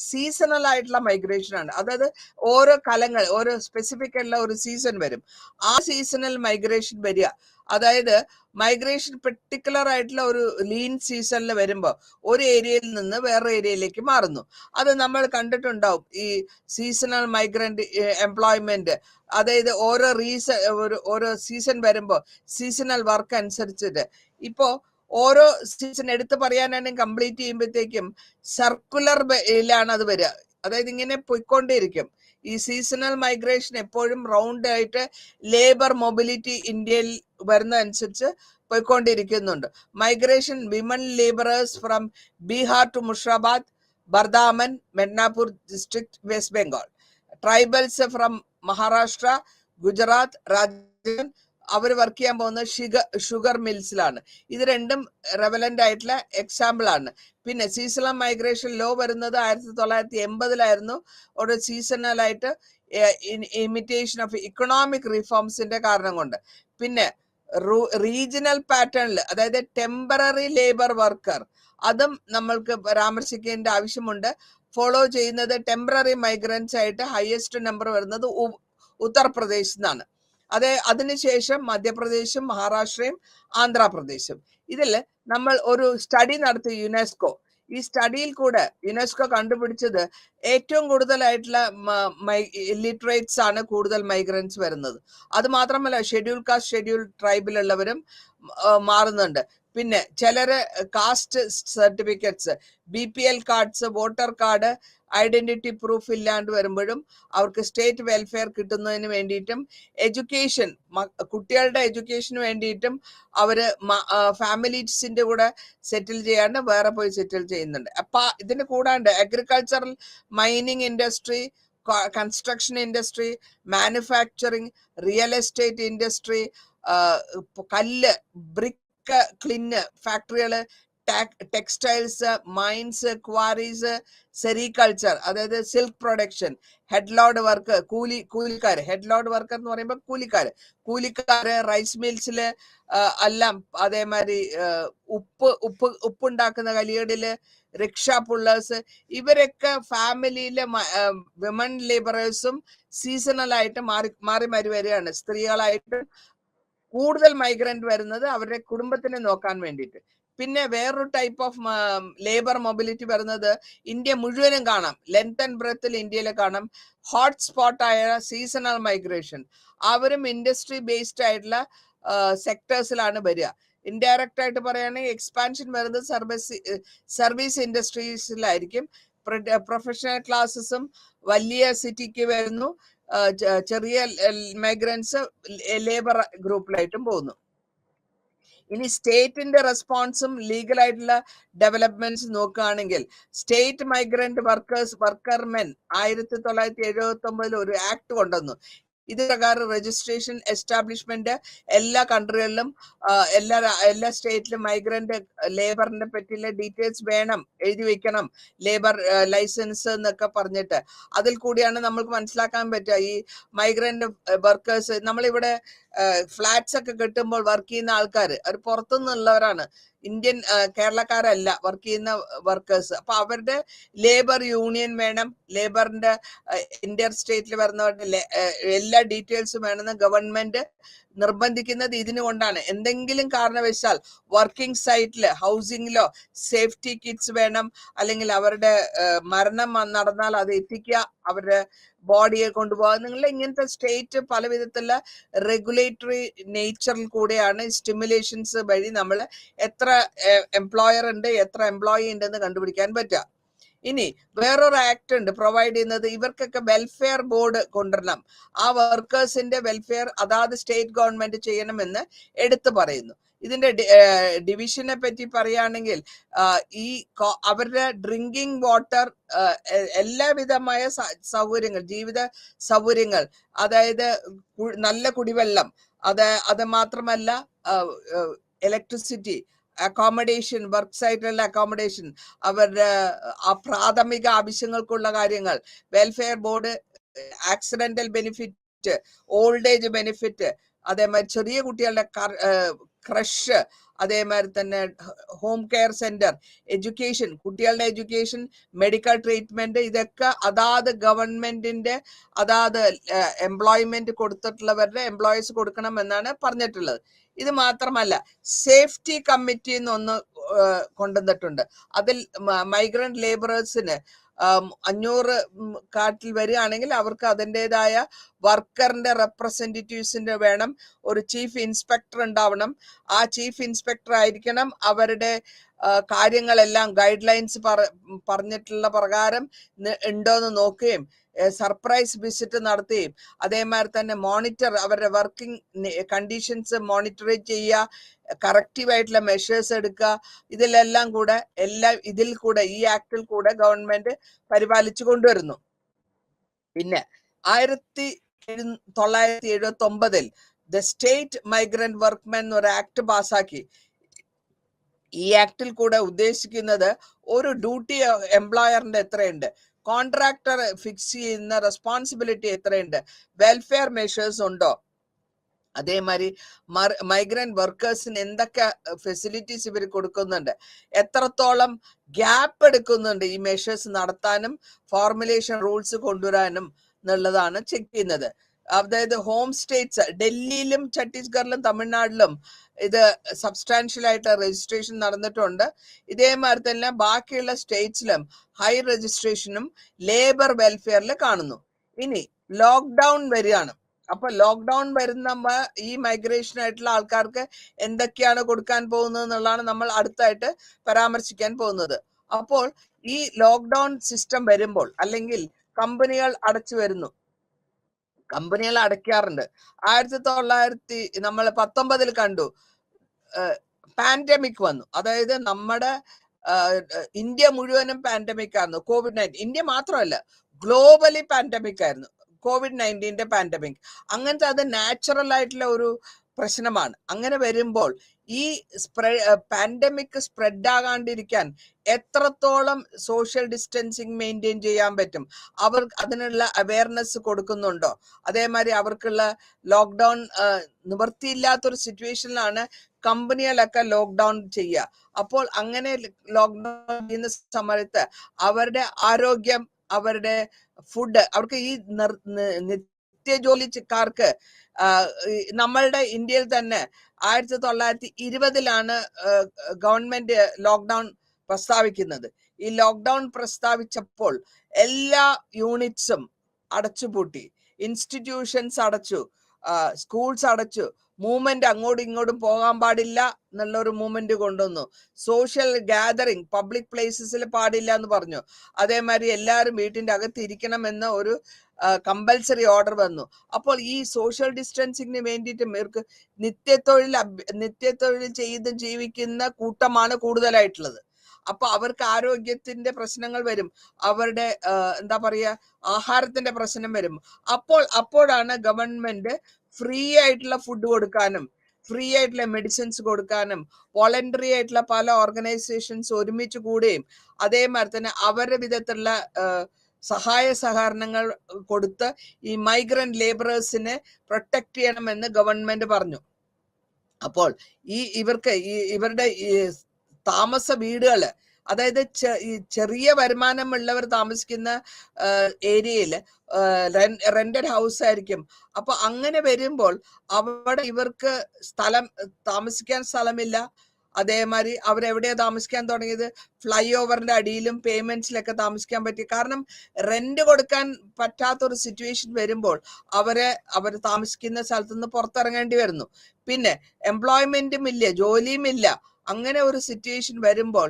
സീസണൽ ആയിട്ടുള്ള മൈഗ്രേഷൻ ആണ്. അതായത് ഓരോ കാലങ്ങൾ, ഓരോ സ്പെസിഫിക് ആയിട്ടുള്ള ഒരു സീസൺ വരും. ആ സീസണൽ മൈഗ്രേഷൻ വരിക, അതായത് മൈഗ്രേഷൻ പെർട്ടിക്കുലർ ആയിട്ടുള്ള ഒരു ലീൻ സീസണിൽ വരുമ്പോൾ ഒരു ഏരിയയിൽ നിന്ന് വേറെ ഏരിയയിലേക്ക് മാറുന്നു. അത് നമ്മൾ കണ്ടിട്ടുണ്ടാവും ഈ സീസണൽ മൈഗ്രന്റ് എംപ്ലോയ്മെന്റ്. അതായത് ഓരോ സീസൺ വരുമ്പോൾ സീസണൽ വർക്ക് അനുസരിച്ചിട്ട്, ഇപ്പോ ഓരോ സീസൺ എടുത്ത് പറയാനാണെങ്കിൽ കംപ്ലീറ്റ് ചെയ്യുമ്പോഴത്തേക്കും സർക്കുലറിലാണ് അത് വരിക. അതായത് ഇങ്ങനെ പോയിക്കൊണ്ടേയിരിക്കും. ഈ സീസണൽ മൈഗ്രേഷൻ എപ്പോഴും റൗണ്ട് ആയിട്ട് ലേബർ മൊബിലിറ്റി ഇന്ത്യയിൽ വരുന്ന അനുസരിച്ച് പോയിക്കൊണ്ടിരിക്കുന്നുണ്ട്. Migration women labourers from Bihar to Murshidabad, Bardhaman, Midnapore district, west Bengal. Tribals from Maharashtra, Gujarat, Rajasthan. അവർ വർക്ക് ചെയ്യാൻ പോകുന്നത് ഷുഗർ മിൽസിലാണ്. ഇത് രണ്ടും റെവലന്റ് ആയിട്ടുള്ള എക്സാമ്പിൾ ആണ്. പിന്നെ സീസണൽ മൈഗ്രേഷൻ ലോ വരുന്നത് 1980 ഒരു സീസണലായിട്ട് ഇമിറ്റേഷൻ ഓഫ് ഇക്കണോമിക് റിഫോംസിന്റെ കാരണം കൊണ്ട്. പിന്നെ റീജിയണൽ പാറ്റേണിൽ, അതായത് ടെമ്പററി ലേബർ വർക്കർ, അതും നമ്മൾക്ക് പരാമർശിക്കേണ്ട ആവശ്യമുണ്ട്. ഫോളോ ചെയ്യുന്നത് ടെമ്പററി മൈഗ്രൻസ് ആയിട്ട് ഹയസ്റ്റ് നമ്പർ വരുന്നത് ഉത്തർപ്രദേശിൽ നിന്നാണ്. അതിനുശേഷം മധ്യപ്രദേശും മഹാരാഷ്ട്രയും ആന്ധ്രാപ്രദേശും. ഇതിൽ നമ്മൾ ഒരു സ്റ്റഡി നടത്തി യുനെസ്കോ. ഈ സ്റ്റഡിയിൽ കൂടെ യുനെസ്കോ കണ്ടുപിടിച്ചത് ഏറ്റവും കൂടുതലായിട്ടുള്ള ലിറ്ററേറ്റ്സ് ആണ് കൂടുതൽ മൈഗ്രൻസ് വരുന്നത്. അത് മാത്രമല്ല ഷെഡ്യൂൾ കാസ്റ്റ്, ഷെഡ്യൂൾ ട്രൈബിലുള്ളവരും മാറുന്നുണ്ട്. പിന്നെ ചിലര് caste certificates, BPL cards, voter card, identity proof ഇല്ലാണ്ട് വരുമ്പോഴും അവർക്ക് സ്റ്റേറ്റ് വെൽഫെയർ കിട്ടുന്നതിന് വേണ്ടിയിട്ടും എഡ്യൂക്കേഷൻ, കുട്ടികളുടെ എഡ്യൂക്കേഷന് വേണ്ടിയിട്ടും അവര് ഫാമിലീസിന്റെ കൂടെ സെറ്റിൽ ചെയ്യാണ്ട് വേറെ പോയി സെറ്റിൽ ചെയ്യുന്നുണ്ട്. അപ്പൊ ഇതിന് കൂടാണ്ട് agricultural, mining industry, construction industry, manufacturing, real estate industry, കല്ല്, ബ്രിക്ക്, ക്ലിന് ഫാക്ടറികള്, ടെക്സ്റ്റൈൽസ്, മൈൻസ്, ക്വാറീസ്, സെറികൾച്ചർ, അതായത് സിൽക്ക് പ്രൊഡക്ഷൻ, ഹെഡ്ലോഡ് വർക്ക്, കൂലിക്കാര്. ഹെഡ്ലോഡ് വർക്കർ എന്ന് പറയുമ്പോൾ കൂലിക്കാര്, റൈസ് മിൽസില് എല്ലാം, അതേമാതിരി ഉപ്പുണ്ടാക്കുന്ന കലികളില്, റിക്ഷ പുള്ളേഴ്സ്, ഇവരൊക്കെ ഫാമിലിയിലെ വിമൻ ലേബറേഴ്സും സീസണൽ ആയിട്ട് മാറി വരികയാണ്. സ്ത്രീകളായിട്ട് കൂടുതൽ മൈഗ്രന്റ് വരുന്നത് അവരുടെ കുടുംബത്തിനെ നോക്കാൻ വേണ്ടിയിട്ട്. പിന്നെ വേറൊരു ടൈപ്പ് ഓഫ് ലേബർ മൊബിലിറ്റി വരുന്നത് ഇന്ത്യ മുഴുവനും കാണാം, ലെങ്ത് ആൻഡ് ബ്രെത്തിൽ ഇന്ത്യയിൽ കാണാം. ഹോട്ട്സ്പോട്ട് ആയ സീസണൽ മൈഗ്രേഷൻ, അവരും ഇൻഡസ്ട്രി ബേസ്ഡ് ആയിട്ടുള്ള സെക്ടേഴ്സിലാണ് വരിക. ഇൻഡയറക്റ്റ് ആയിട്ട് പറയുകയാണെങ്കിൽ എക്സ്പാൻഷൻ വരുന്നത് സർവീസ് ഇൻഡസ്ട്രീസിലായിരിക്കും. പ്രൊഫഷണൽ ക്ലാസ്സസും വലിയ സിറ്റിക്ക് വരുന്നു. ചെറിയ മൈഗ്രൻസ് ലേബർ ഗ്രൂപ്പിലായിട്ടും പോകുന്നു. ഇനി സ്റ്റേറ്റിന്റെ റെസ്പോൺസും ലീഗൽ ആയിട്ടുള്ള ഡെവലപ്മെന്റ്സ് നോക്കുകയാണെങ്കിൽ സ്റ്റേറ്റ് മൈഗ്രന്റ് വർക്കർമെൻ 1979 ഒരു ആക്ട് കൊണ്ടുവന്നു. ഇത് പ്രകാരം രജിസ്ട്രേഷൻ എസ്റ്റാബ്ലിഷ്മെന്റ് എല്ലാ കൺട്രികളിലും എല്ലാ സ്റ്റേറ്റിലും മൈഗ്രന്റ് ലേബറിനെ പറ്റിയുള്ള ഡീറ്റെയിൽസ് വേണം, എഴുതി വെക്കണം, ലേബർ ലൈസൻസ് എന്നൊക്കെ പറഞ്ഞിട്ട്. അതിൽ കൂടിയാണ് നമ്മൾക്ക് മനസ്സിലാക്കാൻ പറ്റുക ഈ മൈഗ്രന്റ് വർക്കേഴ്സ്. നമ്മളിവിടെ ഫ്ലാറ്റ്സ് ഒക്കെ കിട്ടുമ്പോൾ വർക്ക് ചെയ്യുന്ന ആൾക്കാർ അവർ പുറത്തുനിന്നുള്ളവരാണ്, ഇന്ത്യൻ കേരളക്കാരല്ല വർക്ക് ചെയ്യുന്ന വർക്കേഴ്സ്. അപ്പൊ അവരുടെ ലേബർ യൂണിയൻ വേണം, ലേബറിന്റെ ഇന്റർ സ്റ്റേറ്റിൽ വരുന്നവരുടെ എല്ലാ ഡീറ്റെയിൽസും വേണമെന്ന് ഗവൺമെന്റ് നിർബന്ധിക്കുന്നത് ഇതിനു കൊണ്ടാണ്. എന്തെങ്കിലും കാരണവശാൽ വർക്കിംഗ് സൈറ്റില് ഹൗസിംഗിലോ സേഫ്റ്റി കിറ്റ്സ് വേണം, അല്ലെങ്കിൽ അവരുടെ മരണം നടന്നാൽ അത് എത്തിക്കുക, അവരുടെ ബോഡിയെ കൊണ്ടുപോകുക. നിങ്ങളുടെ ഇങ്ങനത്തെ സ്റ്റേറ്റ് പല വിധത്തിലുള്ള റെഗുലേറ്ററി നേച്ചറിൽ കൂടെയാണ് സ്റ്റിമുലേഷൻസ് വഴി നമ്മൾ എത്ര എംപ്ലോയർ ഉണ്ട്, എത്ര എംപ്ലോയി ഉണ്ടെന്ന് കണ്ടുപിടിക്കാൻ പറ്റുക. ഇനി വേറൊരു ആക്ട് ഉണ്ട് പ്രൊവൈഡ് ചെയ്യുന്നത്, ഇവർക്കൊക്കെ വെൽഫെയർ ബോർഡ് കൊണ്ടുവരണം, ആ വർക്കേഴ്സിന്റെ വെൽഫെയർ അതാത് സ്റ്റേറ്റ് ഗവൺമെന്റ് ചെയ്യണമെന്ന് എടുത്തു പറയുന്നു. ഇതിന്റെ ഡിവിഷനെ പറ്റി പറയുകയാണെങ്കിൽ ഈ അവരുടെ ഡ്രിങ്കിങ് വാട്ടർ, എല്ലാവിധമായ സൗകര്യങ്ങൾ, ജീവിത സൗകര്യങ്ങൾ, അതായത് നല്ല കുടിവെള്ളം, അത് മാത്രമല്ല ഇലക്ട്രിസിറ്റി, അക്കോമഡേഷൻ, വർക്ക് സൈറ്റിലുള്ള അക്കോമഡേഷൻ, അവരുടെ പ്രാഥമിക ആവശ്യങ്ങൾക്കുള്ള കാര്യങ്ങൾ, welfare board, accidental benefit, old age benefit, അതേമാതിരി ചെറിയ കുട്ടികളുടെ ക്രഷ്, അതേമാതിരി തന്നെ ഹോം കെയർ സെന്റർ, എഡ്യൂക്കേഷൻ, കുട്ടികളുടെ എഡ്യൂക്കേഷൻ, മെഡിക്കൽ ട്രീറ്റ്മെന്റ്, ഇതൊക്കെ അതാത് ഗവൺമെന്റിന്റെ അതാത് എംപ്ലോയ്മെന്റ് കൊടുത്തിട്ടുള്ളവരുടെ എംപ്ലോയീസ് കൊടുക്കണം എന്നാണ് പറഞ്ഞിട്ടുള്ളത്. ഇത് മാത്രമല്ല സേഫ്റ്റി കമ്മിറ്റി എന്നൊന്ന് കൊണ്ടുവന്നിട്ടുണ്ട്. അതിൽ മൈഗ്രന്റ് ലേബറേഴ്സിന് 500 കാട്ടിൽ വരികയാണെങ്കിൽ അവർക്ക് അതിൻ്റെതായ വർക്കറിന്റെ റെപ്രസെന്റേറ്റീവ്സിന്റെ വേണം, ഒരു ചീഫ് ഇൻസ്പെക്ടർ ഉണ്ടാവണം. ആ ചീഫ് ഇൻസ്പെക്ടർ ആയിരിക്കണം അവരുടെ കാര്യങ്ങളെല്ലാം ഗൈഡ് ലൈൻസ് പറഞ്ഞിട്ടുള്ള പ്രകാരം ഉണ്ടോന്ന് നോക്കുകയും സർപ്രൈസ് വിസിറ്റ് നടത്തുകയും അതേമാതിരി തന്നെ മോണിറ്റർ അവരുടെ വർക്കിംഗ് കണ്ടീഷൻസ് മോണിറ്റർ ചെയ്യുക, കറക്റ്റീവായിട്ടുള്ള മെഷേഴ്സ് എടുക്കുക. ഇതിലെല്ലാം കൂടെ ഈ ആക്ടിൽ കൂടെ ഗവൺമെന്റ് പരിപാലിച്ചു കൊണ്ടുവരുന്നു. പിന്നെ 1979 ദ സ്റ്റേറ്റ് മൈഗ്രന്റ് വർക്ക്മെൻ എന്നൊരു ആക്ട് പാസ്സാക്കി. ഈ ആക്ടിൽ കൂടെ ഉദ്ദേശിക്കുന്നത് ഒരു ഡ്യൂട്ടി എംപ്ലോയറിന്റെ എത്രയുണ്ട്, കോൺട്രാക്ടർ ഫിക്സ് ചെയ്യുന്ന റെസ്പോൺസിബിലിറ്റി എത്രയുണ്ട്, വെൽഫെയർ മെഷേഴ്സ് ഉണ്ടോ, അതേമാതിരി മൈഗ്രന്റ് വർക്കേഴ്സിന് എന്തൊക്കെ ഫെസിലിറ്റീസ് ഇവർ കൊടുക്കുന്നുണ്ട്, എത്രത്തോളം ഗ്യാപ്പ് എടുക്കുന്നുണ്ട് ഈ മെഷേഴ്സ് നടത്താനും ഫോർമുലേഷൻ റൂൾസ് കൊണ്ടുവരാനും എന്നുള്ളതാണ് ചെക്ക് ചെയ്യുന്നത്. അതായത് ഹോം സ്റ്റേറ്റ്സ് ഡൽഹിയിലും ഛത്തീസ്ഗഡിലും തമിഴ്നാട്ടിലും ഇത് സബ്സ്റ്റാൻഷ്യൽ ആയിട്ട് രജിസ്ട്രേഷൻ നടന്നിട്ടുണ്ട്. ഇതേമാതിരി തന്നെ ബാക്കിയുള്ള സ്റ്റേറ്റ്സിലും ഹൈ രജിസ്ട്രേഷനും ലേബർ വെൽഫെയറിൽ കാണുന്നു. ഇനി ലോക്ക്ഡൌൺ വരികയാണ്. അപ്പൊ ലോക്ക്ഡൌൺ വരുന്ന ഈ മൈഗ്രേഷൻ ആയിട്ടുള്ള ആൾക്കാർക്ക് എന്തൊക്കെയാണ് കൊടുക്കാൻ പോകുന്നത് എന്നുള്ളതാണ് നമ്മൾ അടുത്തായിട്ട് പരാമർശിക്കാൻ പോകുന്നത്. അപ്പോൾ ഈ ലോക്ക്ഡൌൺ സിസ്റ്റം വരുമ്പോൾ അല്ലെങ്കിൽ കമ്പനികൾ അടച്ചു വരുന്നു, കമ്പനികൾ അടയ്ക്കാറുണ്ട്. 1919 കണ്ടു പാൻഡമിക് വന്നു. അതായത് നമ്മുടെ ഇന്ത്യ മുഴുവനും പാൻഡമിക് ആയിരുന്നു, COVID-19. ഇന്ത്യ മാത്രമല്ല, ഗ്ലോബലി പാൻഡമിക് ആയിരുന്നു COVID-19 പാൻഡമിക്. അങ്ങനത്തെ അത് നാച്ചുറൽ ആയിട്ടുള്ള ഒരു പ്രശ്നമാണ്. അങ്ങനെ വരുമ്പോൾ ഈ പാൻഡമിക് സ്പ്രെഡ് ആകാണ്ടിരിക്കാൻ എത്രത്തോളം സോഷ്യൽ ഡിസ്റ്റൻസിങ് മെയിൻറ്റെയിൻ ചെയ്യാൻ പറ്റും, അവർ അതിനുള്ള അവയർനെസ് കൊടുക്കുന്നുണ്ടോ, അതേമാതിരി അവർക്കുള്ള ലോക്ക്ഡൌൺ നിവൃത്തിയില്ലാത്തൊരു സിറ്റുവേഷനിലാണ് കമ്പനികളൊക്കെ ലോക്ക്ഡൌൺ ചെയ്യുക. അപ്പോൾ അങ്ങനെ ലോക്ക്ഡൌൺ ചെയ്യുന്ന സമയത്ത് അവരുടെ ആരോഗ്യം, അവരുടെ ഫുഡ്, അവർക്ക് ഈ നിത്യജോലിക്കാർക്ക് നമ്മളുടെ ഇന്ത്യയിൽ തന്നെ 1920 ഗവൺമെന്റ് ലോക്ക്ഡൌൺ പ്രസ്താവിക്കുന്നത്. ഈ ലോക്ക്ഡൌൺ പ്രസ്താവിച്ചപ്പോൾ എല്ലാ യൂണിറ്റ്സും അടച്ചുപൂട്ടി, ഇൻസ്റ്റിറ്റ്യൂഷൻസ് അടച്ചു, സ്കൂൾസ് അടച്ചു, മൂവ്മെന്റ് അങ്ങോട്ടും ഇങ്ങോട്ടും പോകാൻ പാടില്ല എന്നുള്ള ഒരു മൂവ്മെന്റ് കൊണ്ടുവന്നു. സോഷ്യൽ ഗാദറിങ് പബ്ലിക് പ്ലേസസിൽ പാടില്ല എന്ന് പറഞ്ഞു. അതേമാതിരി എല്ലാവരും വീട്ടിന്റെ അകത്ത് ഇരിക്കണം എന്ന ഒരു കമ്പൽസറി ഓർഡർ വന്നു. അപ്പോൾ ഈ സോഷ്യൽ ഡിസ്റ്റൻസിങ്ങിന് വേണ്ടിയിട്ട് ഇവർക്ക് നിത്യത്തൊഴിൽ ചെയ്ത് ജീവിക്കുന്ന കൂട്ടമാണ് കൂടുതലായിട്ടുള്ളത്. അപ്പൊ അവർക്ക് ആരോഗ്യത്തിന്റെ പ്രശ്നങ്ങൾ വരും, അവരുടെ എന്താ പറയാ ആഹാരത്തിന്റെ പ്രശ്നം വരും. അപ്പോഴാണ് ഗവൺമെന്റ് ഫ്രീ ആയിട്ടുള്ള ഫുഡ് കൊടുക്കാനും ഫ്രീ ആയിട്ടുള്ള മെഡിസിൻസ് കൊടുക്കാനും വോളണ്ടറി ആയിട്ടുള്ള പല ഓർഗനൈസേഷൻസ് ഒരുമിച്ച് കൂടുകയും അതേമാതിരി തന്നെ അവരുടെ വിധത്തിലുള്ള സഹായ സഹകരണങ്ങൾ കൊടുത്ത് ഈ മൈഗ്രന്റ് ലേബറേഴ്സിനെ പ്രൊട്ടക്ട് ചെയ്യണമെന്ന് ഗവൺമെന്റ് പറഞ്ഞു. അപ്പോൾ ഇവരുടെ താമസ വീടുകള്, അതായത് ചെറിയ വരുമാനമുള്ളവർ താമസിക്കുന്ന ഏരിയയിൽ റെന്റഡ് ഹൗസ് ആയിരിക്കും. അപ്പൊ അങ്ങനെ വരുമ്പോൾ അവിടെ ഇവർക്ക് താമസിക്കാൻ സ്ഥലമില്ല. അതേമാതിരി അവരെവിടെയാ താമസിക്കാൻ തുടങ്ങിയത്? ഫ്ലൈ ഓവറിന്റെ അടിയിലും പേയ്മെന്റ്സിലൊക്കെ താമസിക്കാൻ പറ്റി. കാരണം റെന്റ് കൊടുക്കാൻ പറ്റാത്തൊരു സിറ്റുവേഷൻ വരുമ്പോൾ അവർ താമസിക്കുന്ന സ്ഥലത്ത് നിന്ന് പുറത്തിറങ്ങേണ്ടി വരുന്നു. പിന്നെ എംപ്ലോയ്മെന്റും ഇല്ല, ജോലിയും ഇല്ല. അങ്ങനെ ഒരു സിറ്റുവേഷൻ വരുമ്പോൾ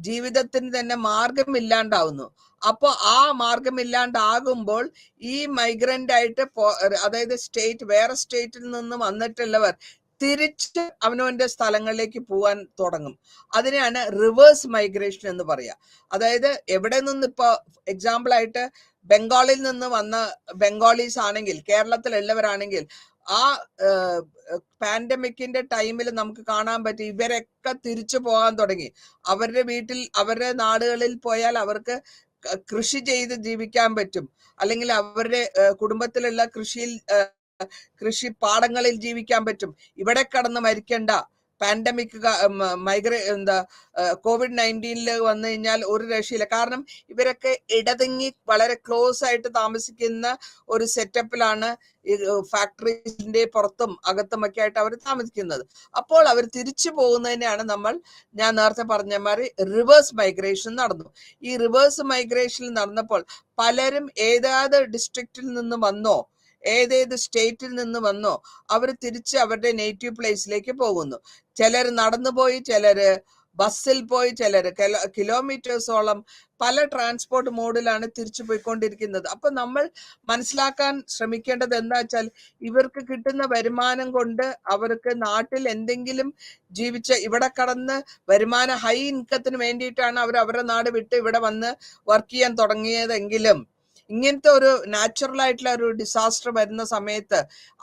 ജീവിതത്തിന് തന്നെ മാർഗമില്ലാണ്ടാവുന്നു. അപ്പൊ ആ മാർഗമില്ലാണ്ടാകുമ്പോൾ ഈ മൈഗ്രന്റ് ആയിട്ട് അതായത് വേറെ സ്റ്റേറ്റിൽ നിന്ന് വന്നിട്ടുള്ളവർ തിരിച്ച് അവനവന്റെ സ്ഥലങ്ങളിലേക്ക് പോകാൻ തുടങ്ങും. അതിനെയാണ് റിവേഴ്സ് മൈഗ്രേഷൻ എന്ന് പറയാ. അതായത് എവിടെ നിന്ന് ഇപ്പൊ എക്സാമ്പിൾ ആയിട്ട് ബംഗാളിൽ നിന്ന് വന്ന ബംഗാളീസ് ആണെങ്കിൽ, കേരളത്തിലുള്ളവരാണെങ്കിൽ ആ പാൻഡമിക്കിന്റെ ടൈമിൽ നമുക്ക് കാണാൻ പറ്റും ഇവരൊക്കെ തിരിച്ചു പോകാൻ തുടങ്ങി. അവരുടെ വീട്ടിൽ, അവരുടെ നാടുകളിൽ പോയാൽ അവർക്ക് കൃഷി ചെയ്ത് ജീവിക്കാൻ പറ്റും, അല്ലെങ്കിൽ അവരുടെ കുടുംബത്തിലുള്ള കൃഷി പാടങ്ങളിൽ ജീവിക്കാൻ പറ്റും. ഇവിടെ കടന്ന് മരിക്കണ്ട, പാൻഡമിക് COVID-19 വന്നു കഴിഞ്ഞാൽ ഒരു രക്ഷയില്ല. കാരണം ഇവരൊക്കെ ഇടതിങ്ങി വളരെ ക്ലോസ് ആയിട്ട് താമസിക്കുന്ന ഒരു സെറ്റപ്പിലാണ് ഈ ഫാക്ടറീസിന്റെ പുറത്തും അകത്തുമൊക്കെ ആയിട്ട് അവർ താമസിക്കുന്നത്. അപ്പോൾ അവർ തിരിച്ചു പോകുന്നതിനെയാണ് ഞാൻ നേരത്തെ പറഞ്ഞ മാതിരി റിവേഴ്സ് മൈഗ്രേഷൻ നടന്നു. ഈ റിവേഴ്സ് മൈഗ്രേഷൻ നടന്നപ്പോൾ പലരും ഏതാത് ഡിസ്ട്രിക്റ്റിൽ നിന്ന് വന്നോ, ഏതേത് സ്റ്റേറ്റിൽ നിന്ന് വന്നോ അവർ തിരിച്ച് അവരുടെ നേറ്റീവ് പ്ലേസിലേക്ക് പോകുന്നു. ചിലർ നടന്നുപോയി, ചിലര് ബസ്സിൽ പോയി, ചിലര് കിലോമീറ്റേഴ്സോളം പല ട്രാൻസ്പോർട്ട് മോഡിലാണ് തിരിച്ചു പോയിക്കൊണ്ടിരിക്കുന്നത്. അപ്പൊ നമ്മൾ മനസ്സിലാക്കാൻ ശ്രമിക്കേണ്ടത് എന്താ വെച്ചാൽ, ഇവർക്ക് കിട്ടുന്ന വരുമാനം കൊണ്ട് അവർക്ക് നാട്ടിൽ എന്തെങ്കിലും ഇവിടെ കടന്ന് ഹൈ ഇൻകത്തിന് വേണ്ടിയിട്ടാണ് അവർ അവരുടെ നാട് വിട്ട് ഇവിടെ വന്ന് വർക്ക് ചെയ്യാൻ തുടങ്ങിയതെങ്കിലും ഇങ്ങനത്തെ ഒരു നാച്ചുറൽ ആയിട്ടുള്ള ഒരു ഡിസാസ്റ്റർ വരുന്ന സമയത്ത്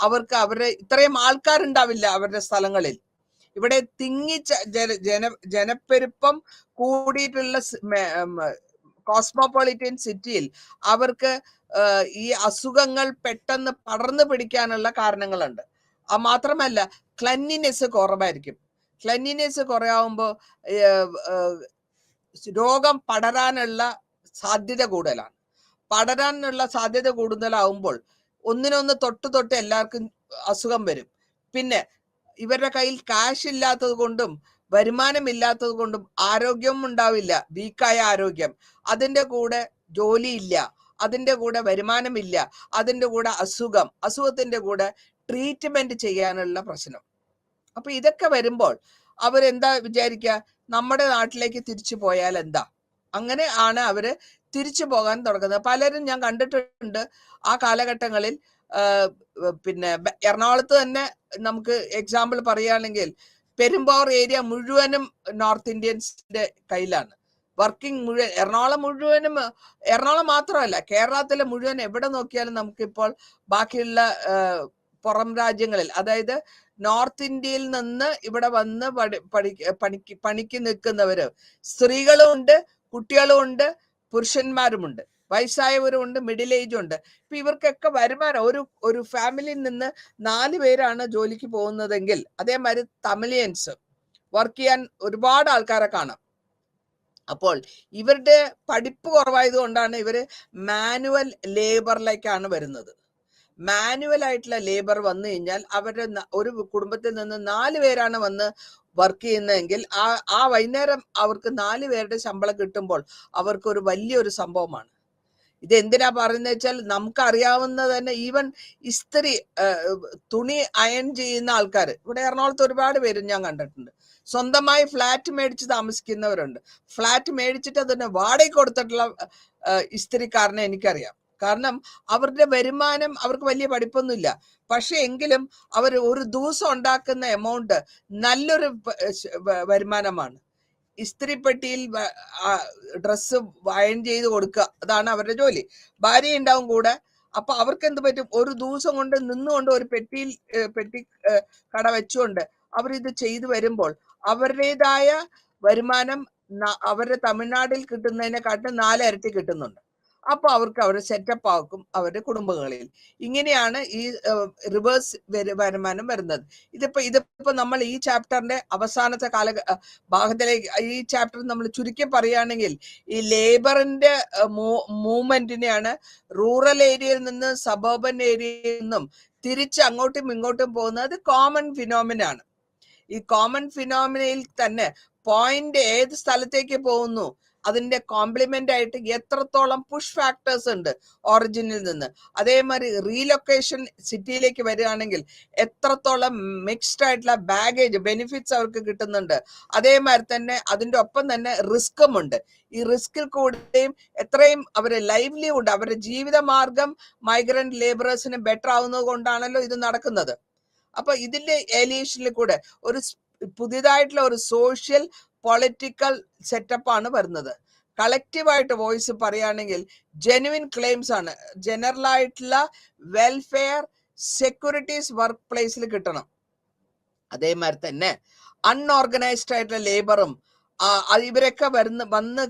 അവരുടെ ഇത്രയും ആൾക്കാരുണ്ടാവില്ല അവരുടെ സ്ഥലങ്ങളിൽ. ഇവിടെ ജനപ്പെരുപ്പം കൂടിയിട്ടുള്ള കോസ്മോപൊളിറ്റൻ സിറ്റിയിൽ അവർക്ക് ഈ അസുഖങ്ങൾ പെട്ടെന്ന് പടർന്നു പിടിക്കാനുള്ള കാരണങ്ങളുണ്ട്. മാത്രമല്ല ക്ലീൻലിനെസ് കുറവായിരിക്കും. ക്ലീൻലിനെസ് കുറയാവുമ്പോൾ രോഗം പടരാനുള്ള സാധ്യത കൂടുതലാണ്. കൂടുതലാവുമ്പോൾ ഒന്നിനൊന്ന് തൊട്ട് എല്ലാവർക്കും അസുഖം വരും. പിന്നെ ഇവരുടെ കയ്യിൽ കാശ് ഇല്ലാത്തത് കൊണ്ടും വരുമാനമില്ലാത്തത് കൊണ്ടും ആരോഗ്യം ഉണ്ടാവില്ല, വീക്കായ ആരോഗ്യം. അതിൻ്റെ കൂടെ ജോലിയില്ല, അതിൻ്റെ കൂടെ വരുമാനമില്ല, അതിൻ്റെ കൂടെ അസുഖത്തിന്റെ കൂടെ ട്രീറ്റ്മെന്റ് ചെയ്യാനുള്ള പ്രശ്നം. അപ്പൊ ഇതൊക്കെ വരുമ്പോൾ അവരെന്താ വിചാരിക്കുക, നമ്മുടെ നാട്ടിലേക്ക് തിരിച്ചു പോയാൽ എന്താ? അങ്ങനെ ആണ് അവര് തിരിച്ചു പോകാൻ തുടങ്ങുന്നത്. പലരും ഞാൻ കണ്ടിട്ടുണ്ട് ആ കാലഘട്ടങ്ങളിൽ. പിന്നെ എറണാകുളത്ത് തന്നെ നമുക്ക് എക്സാമ്പിൾ പറയുകയാണെങ്കിൽ പെരുമ്പാവൂർ ഏരിയ മുഴുവനും നോർത്ത് ഇന്ത്യൻസിന്റെ കയ്യിലാണ്. വർക്കിംഗ് മുഴുവൻ എറണാകുളം മാത്രമല്ല, കേരളത്തിലെ മുഴുവൻ എവിടെ നോക്കിയാലും നമുക്കിപ്പോൾ ബാക്കിയുള്ള പുറം രാജ്യങ്ങളിൽ, അതായത് നോർത്ത് ഇന്ത്യയിൽ നിന്ന് ഇവിടെ വന്ന് പണിക്ക് നിൽക്കുന്നവര് സ്ത്രീകളും ഉണ്ട്, കുട്ടികളും ഉണ്ട്, പുരുഷന്മാരുമുണ്ട്, വയസ്സായവരും ഉണ്ട്, മിഡിൽ ഏജും ഉണ്ട്. ഇപ്പൊ ഇവർക്കൊക്കെ വരുമാനം ഒരു ഫാമിലിയിൽ നിന്ന് 4 പേരാണ് ജോലിക്ക് പോകുന്നതെങ്കിൽ അതേമാതിരി തമിഴിയൻസ് വർക്ക് ചെയ്യാൻ ഒരുപാട് ആൾക്കാരെ കാണാം. അപ്പോൾ ഇവരുടെ പഠിപ്പ് കുറവായത് കൊണ്ടാണ് ഇവര് മാനുവൽ ലേബറിലേക്കാണ് വരുന്നത്. മാനുവൽ ആയിട്ടുള്ള ലേബർ വന്നു കഴിഞ്ഞാൽ അവരുടെ ഒരു കുടുംബത്തിൽ നിന്ന് 4 പേരാണ് വന്ന് വർക്ക് ചെയ്യുന്നതെങ്കിൽ ആ വൈകുന്നേരം അവർക്ക് 4 പേരുടെ ശമ്പളം കിട്ടുമ്പോൾ അവർക്ക് ഒരു വലിയൊരു സംഭവമാണ്. ഇത് എന്തിനാ പറയുന്നത് വെച്ചാൽ, നമുക്ക് അറിയാവുന്ന തന്നെ ഈവൻ ഇസ്ത്രി തുണി അയൺ ചെയ്യുന്ന ആൾക്കാർ ഇവിടെ എറണാകുളത്ത് ഒരുപാട് പേരും ഞാൻ കണ്ടിട്ടുണ്ട്. സ്വന്തമായി ഫ്ലാറ്റ് മേടിച്ച് താമസിക്കുന്നവരുണ്ട്. ഫ്ലാറ്റ് മേടിച്ചിട്ട് അതിന് വാടകയ്ക്ക് കൊടുത്തിട്ടുള്ള ഇസ്ത്രിക്കാരനെ എനിക്കറിയാം. കാരണം അവരുടെ വരുമാനം, അവർക്ക് വലിയ പഠിപ്പൊന്നുമില്ല, പക്ഷെ എങ്കിലും അവർ ഒരു ദിവസം ഉണ്ടാക്കുന്ന എമൗണ്ട് നല്ലൊരു വരുമാനമാണ്. ഇസ്ത്രിപ്പെട്ടിയിൽ ഡ്രസ്സ് അയൺ ചെയ്ത് കൊടുക്കുക, അതാണ് അവരുടെ ജോലി. ഭാര്യ ഉണ്ടാവും കൂടെ. അപ്പൊ അവർക്ക് എന്ത് പറ്റും, ഒരു ദിവസം കൊണ്ട് നിന്നുകൊണ്ട് ഒരു പെട്ടി കട വെച്ചുകൊണ്ട് അവരിത് ചെയ്തു വരുമ്പോൾ അവരുടേതായ വരുമാനം അവരുടെ തമിഴ്നാട്ടിൽ കിട്ടുന്നതിനെക്കാട്ടും 4 ഇരട്ടി കിട്ടുന്നുണ്ട്. അപ്പൊ അവർ സെറ്റപ്പ് ആക്കും അവരുടെ കുടുംബങ്ങളിൽ. ഇങ്ങനെയാണ് ഈ റിവേഴ്സ് വരുമാനം വരുന്നത്. ഇതിപ്പോ നമ്മൾ ഈ ചാപ്റ്ററിന്റെ അവസാനത്തെ ഭാഗത്തിലേക്ക്, ഈ ചാപ്റ്റർ നമ്മൾ ചുരുക്കി പറയുകയാണെങ്കിൽ ഈ ലേബറിന്റെ മൂവ്മെന്റിനെയാണ് റൂറൽ ഏരിയയിൽ നിന്ന് സബർബൻ ഏരിയയിൽ നിന്നും തിരിച്ച് അങ്ങോട്ടും ഇങ്ങോട്ടും പോകുന്നത് കോമൺ ഫിനോമിനാണ്. ഈ കോമൺ ഫിനോമിനയിൽ തന്നെ പോയിന്റ് ഏത് സ്ഥലത്തേക്ക് പോകുന്നു, അതിന്റെ കോംപ്ലിമെന്റ് ആയിട്ട് എത്രത്തോളം പുഷ് ഫാക്ടേഴ്സ് ഉണ്ട് ഒറിജിനിൽ നിന്ന്. അതേമാതിരി റീലൊക്കേഷൻ സിറ്റിയിലേക്ക് വരികയാണെങ്കിൽ എത്രത്തോളം മിക്സ്ഡ് ആയിട്ടുള്ള ബാഗേജ് ബെനിഫിറ്റ്സ് അവർക്ക് കിട്ടുന്നുണ്ട്. അതേമാതിരി തന്നെ അതിന്റെ ഒപ്പം തന്നെ റിസ്ക്കും ഉണ്ട്. ഈ റിസ്കിൽ കൂടെയും എത്രയും അവരുടെ ലൈവ്ലിഹുഡ്, അവരുടെ ജീവിതമാർഗം മൈഗ്രന്റ് ലേബറേഴ്സിന് ബെറ്റർ ആവുന്നത് കൊണ്ടാണല്ലോ ഇത് നടക്കുന്നത്. അപ്പൊ ഇതിന്റെ ഏലിയേഷനിൽ കൂടെ ഒരു പുതിയതായിട്ടുള്ള ഒരു സോഷ്യൽ പൊളിറ്റിക്കൽ സെറ്റപ്പാണ് വരുന്നത്. കളക്റ്റീവായിട്ട് വോയിസ് പറയുകയാണെങ്കിൽ ജെനുവിൻ ക്ലെയിംസ് ആണ്. ജനറൽ ആയിട്ടുള്ള വെൽഫെയർ സെക്യൂരിറ്റീസ് വർക്ക് പ്ലേസിൽ കിട്ടണം. അതേമാതിരി തന്നെ അൺഓർഗനൈസ്ഡ് ആയിട്ടുള്ള ലേബറും ഇവരൊക്കെ വന്ന്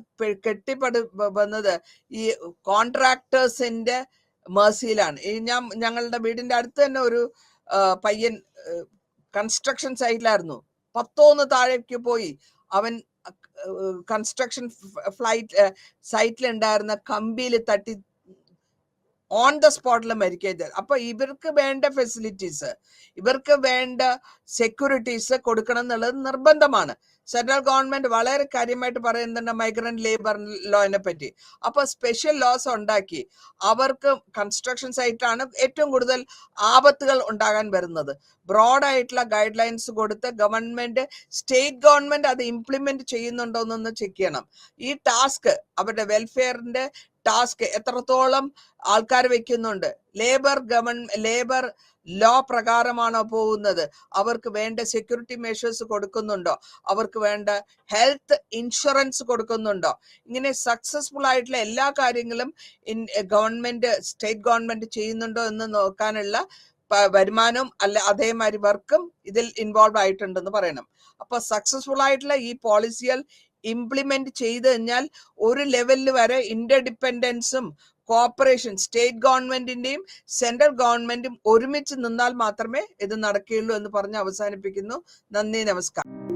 വന്നത് ഈ കോൺട്രാക്ടേഴ്സിന്റെ മേഴ്സിയിലാണ്. ഞങ്ങളുടെ വീടിന്റെ അടുത്ത് തന്നെ ഒരു പയ്യൻ കൺസ്ട്രക്ഷൻ സൈറ്റിലായിരുന്നു. 10 താഴേക്ക് പോയി. അവൻ കൺസ്ട്രക്ഷൻ സൈറ്റിൽ ഉണ്ടായിരുന്ന കമ്പിയിൽ തട്ടി ഓൺ ദ സ്പോട്ടിൽ മരിക്കുക. അപ്പൊ ഇവർക്ക് വേണ്ട ഫെസിലിറ്റീസ്, ഇവർക്ക് വേണ്ട സെക്യൂരിറ്റീസ് കൊടുക്കണം എന്നുള്ളത് നിർബന്ധമാണ്. സെൻട്രൽ ഗവൺമെന്റ് വളരെ കാര്യമായിട്ട് പറയുന്നുണ്ട് മൈഗ്രന്റ് ലേബർ ലോനെ പറ്റി. അപ്പൊ സ്പെഷ്യൽ ലോസ് ഉണ്ടാക്കി അവർക്ക് കൺസ്ട്രക്ഷൻ സൈറ്റാണ് ഏറ്റവും കൂടുതൽ ആപത്തുകൾ ഉണ്ടാകാൻ വരുന്നത്. ബ്രോഡായിട്ടുള്ള ഗൈഡ് ലൈൻസ് കൊടുത്ത് ഗവൺമെന്റ്, സ്റ്റേറ്റ് ഗവൺമെന്റ് അത് ഇംപ്ലിമെന്റ് ചെയ്യുന്നുണ്ടോ എന്നൊന്ന് ചെക്ക് ചെയ്യണം. ഈ ടാസ്ക്, അവരുടെ വെൽഫെയറിന്റെ ടാസ്ക് എത്രത്തോളം ആൾക്കാർ വെക്കുന്നുണ്ട്, ലേബർ ലോ പ്രകാരമാണോ പോകുന്നത്, അവർക്ക് വേണ്ട സെക്യൂരിറ്റി മെഷേഴ്സ് കൊടുക്കുന്നുണ്ടോ, അവർക്ക് വേണ്ട ഹെൽത്ത് ഇൻഷുറൻസ് കൊടുക്കുന്നുണ്ടോ, ഇങ്ങനെ സക്സസ്ഫുൾ ആയിട്ടുള്ള എല്ലാ കാര്യങ്ങളും ഗവൺമെന്റ്, സ്റ്റേറ്റ് ഗവൺമെന്റ് ചെയ്യുന്നുണ്ടോ എന്ന് നോക്കാനുള്ള വരുമാനവും അതേമാതിരി വർക്കും ഇതിൽ ഇൻവോൾവ് ആയിട്ടുണ്ടെന്ന് പറയണം. അപ്പൊ സക്സസ്ഫുൾ ആയിട്ടുള്ള ഈ പോളിസികൾ ഇംപ്ലിമെന്റ് ചെയ്ത് കഴിഞ്ഞാൽ ഒരു ലെവലിൽ വരെ ഇന്റർഡിപെൻഡൻസും കോപ്പറേഷൻ, സ്റ്റേറ്റ് ഗവൺമെന്റിന്റെയും സെൻട്രൽ ഗവൺമെന്റും ഒരുമിച്ച് നിന്നാൽ മാത്രമേ ഇത് നടക്കുകയുള്ളൂ എന്ന് പറഞ്ഞ് അവസാനിപ്പിക്കുന്നു. നന്ദി, നമസ്കാരം.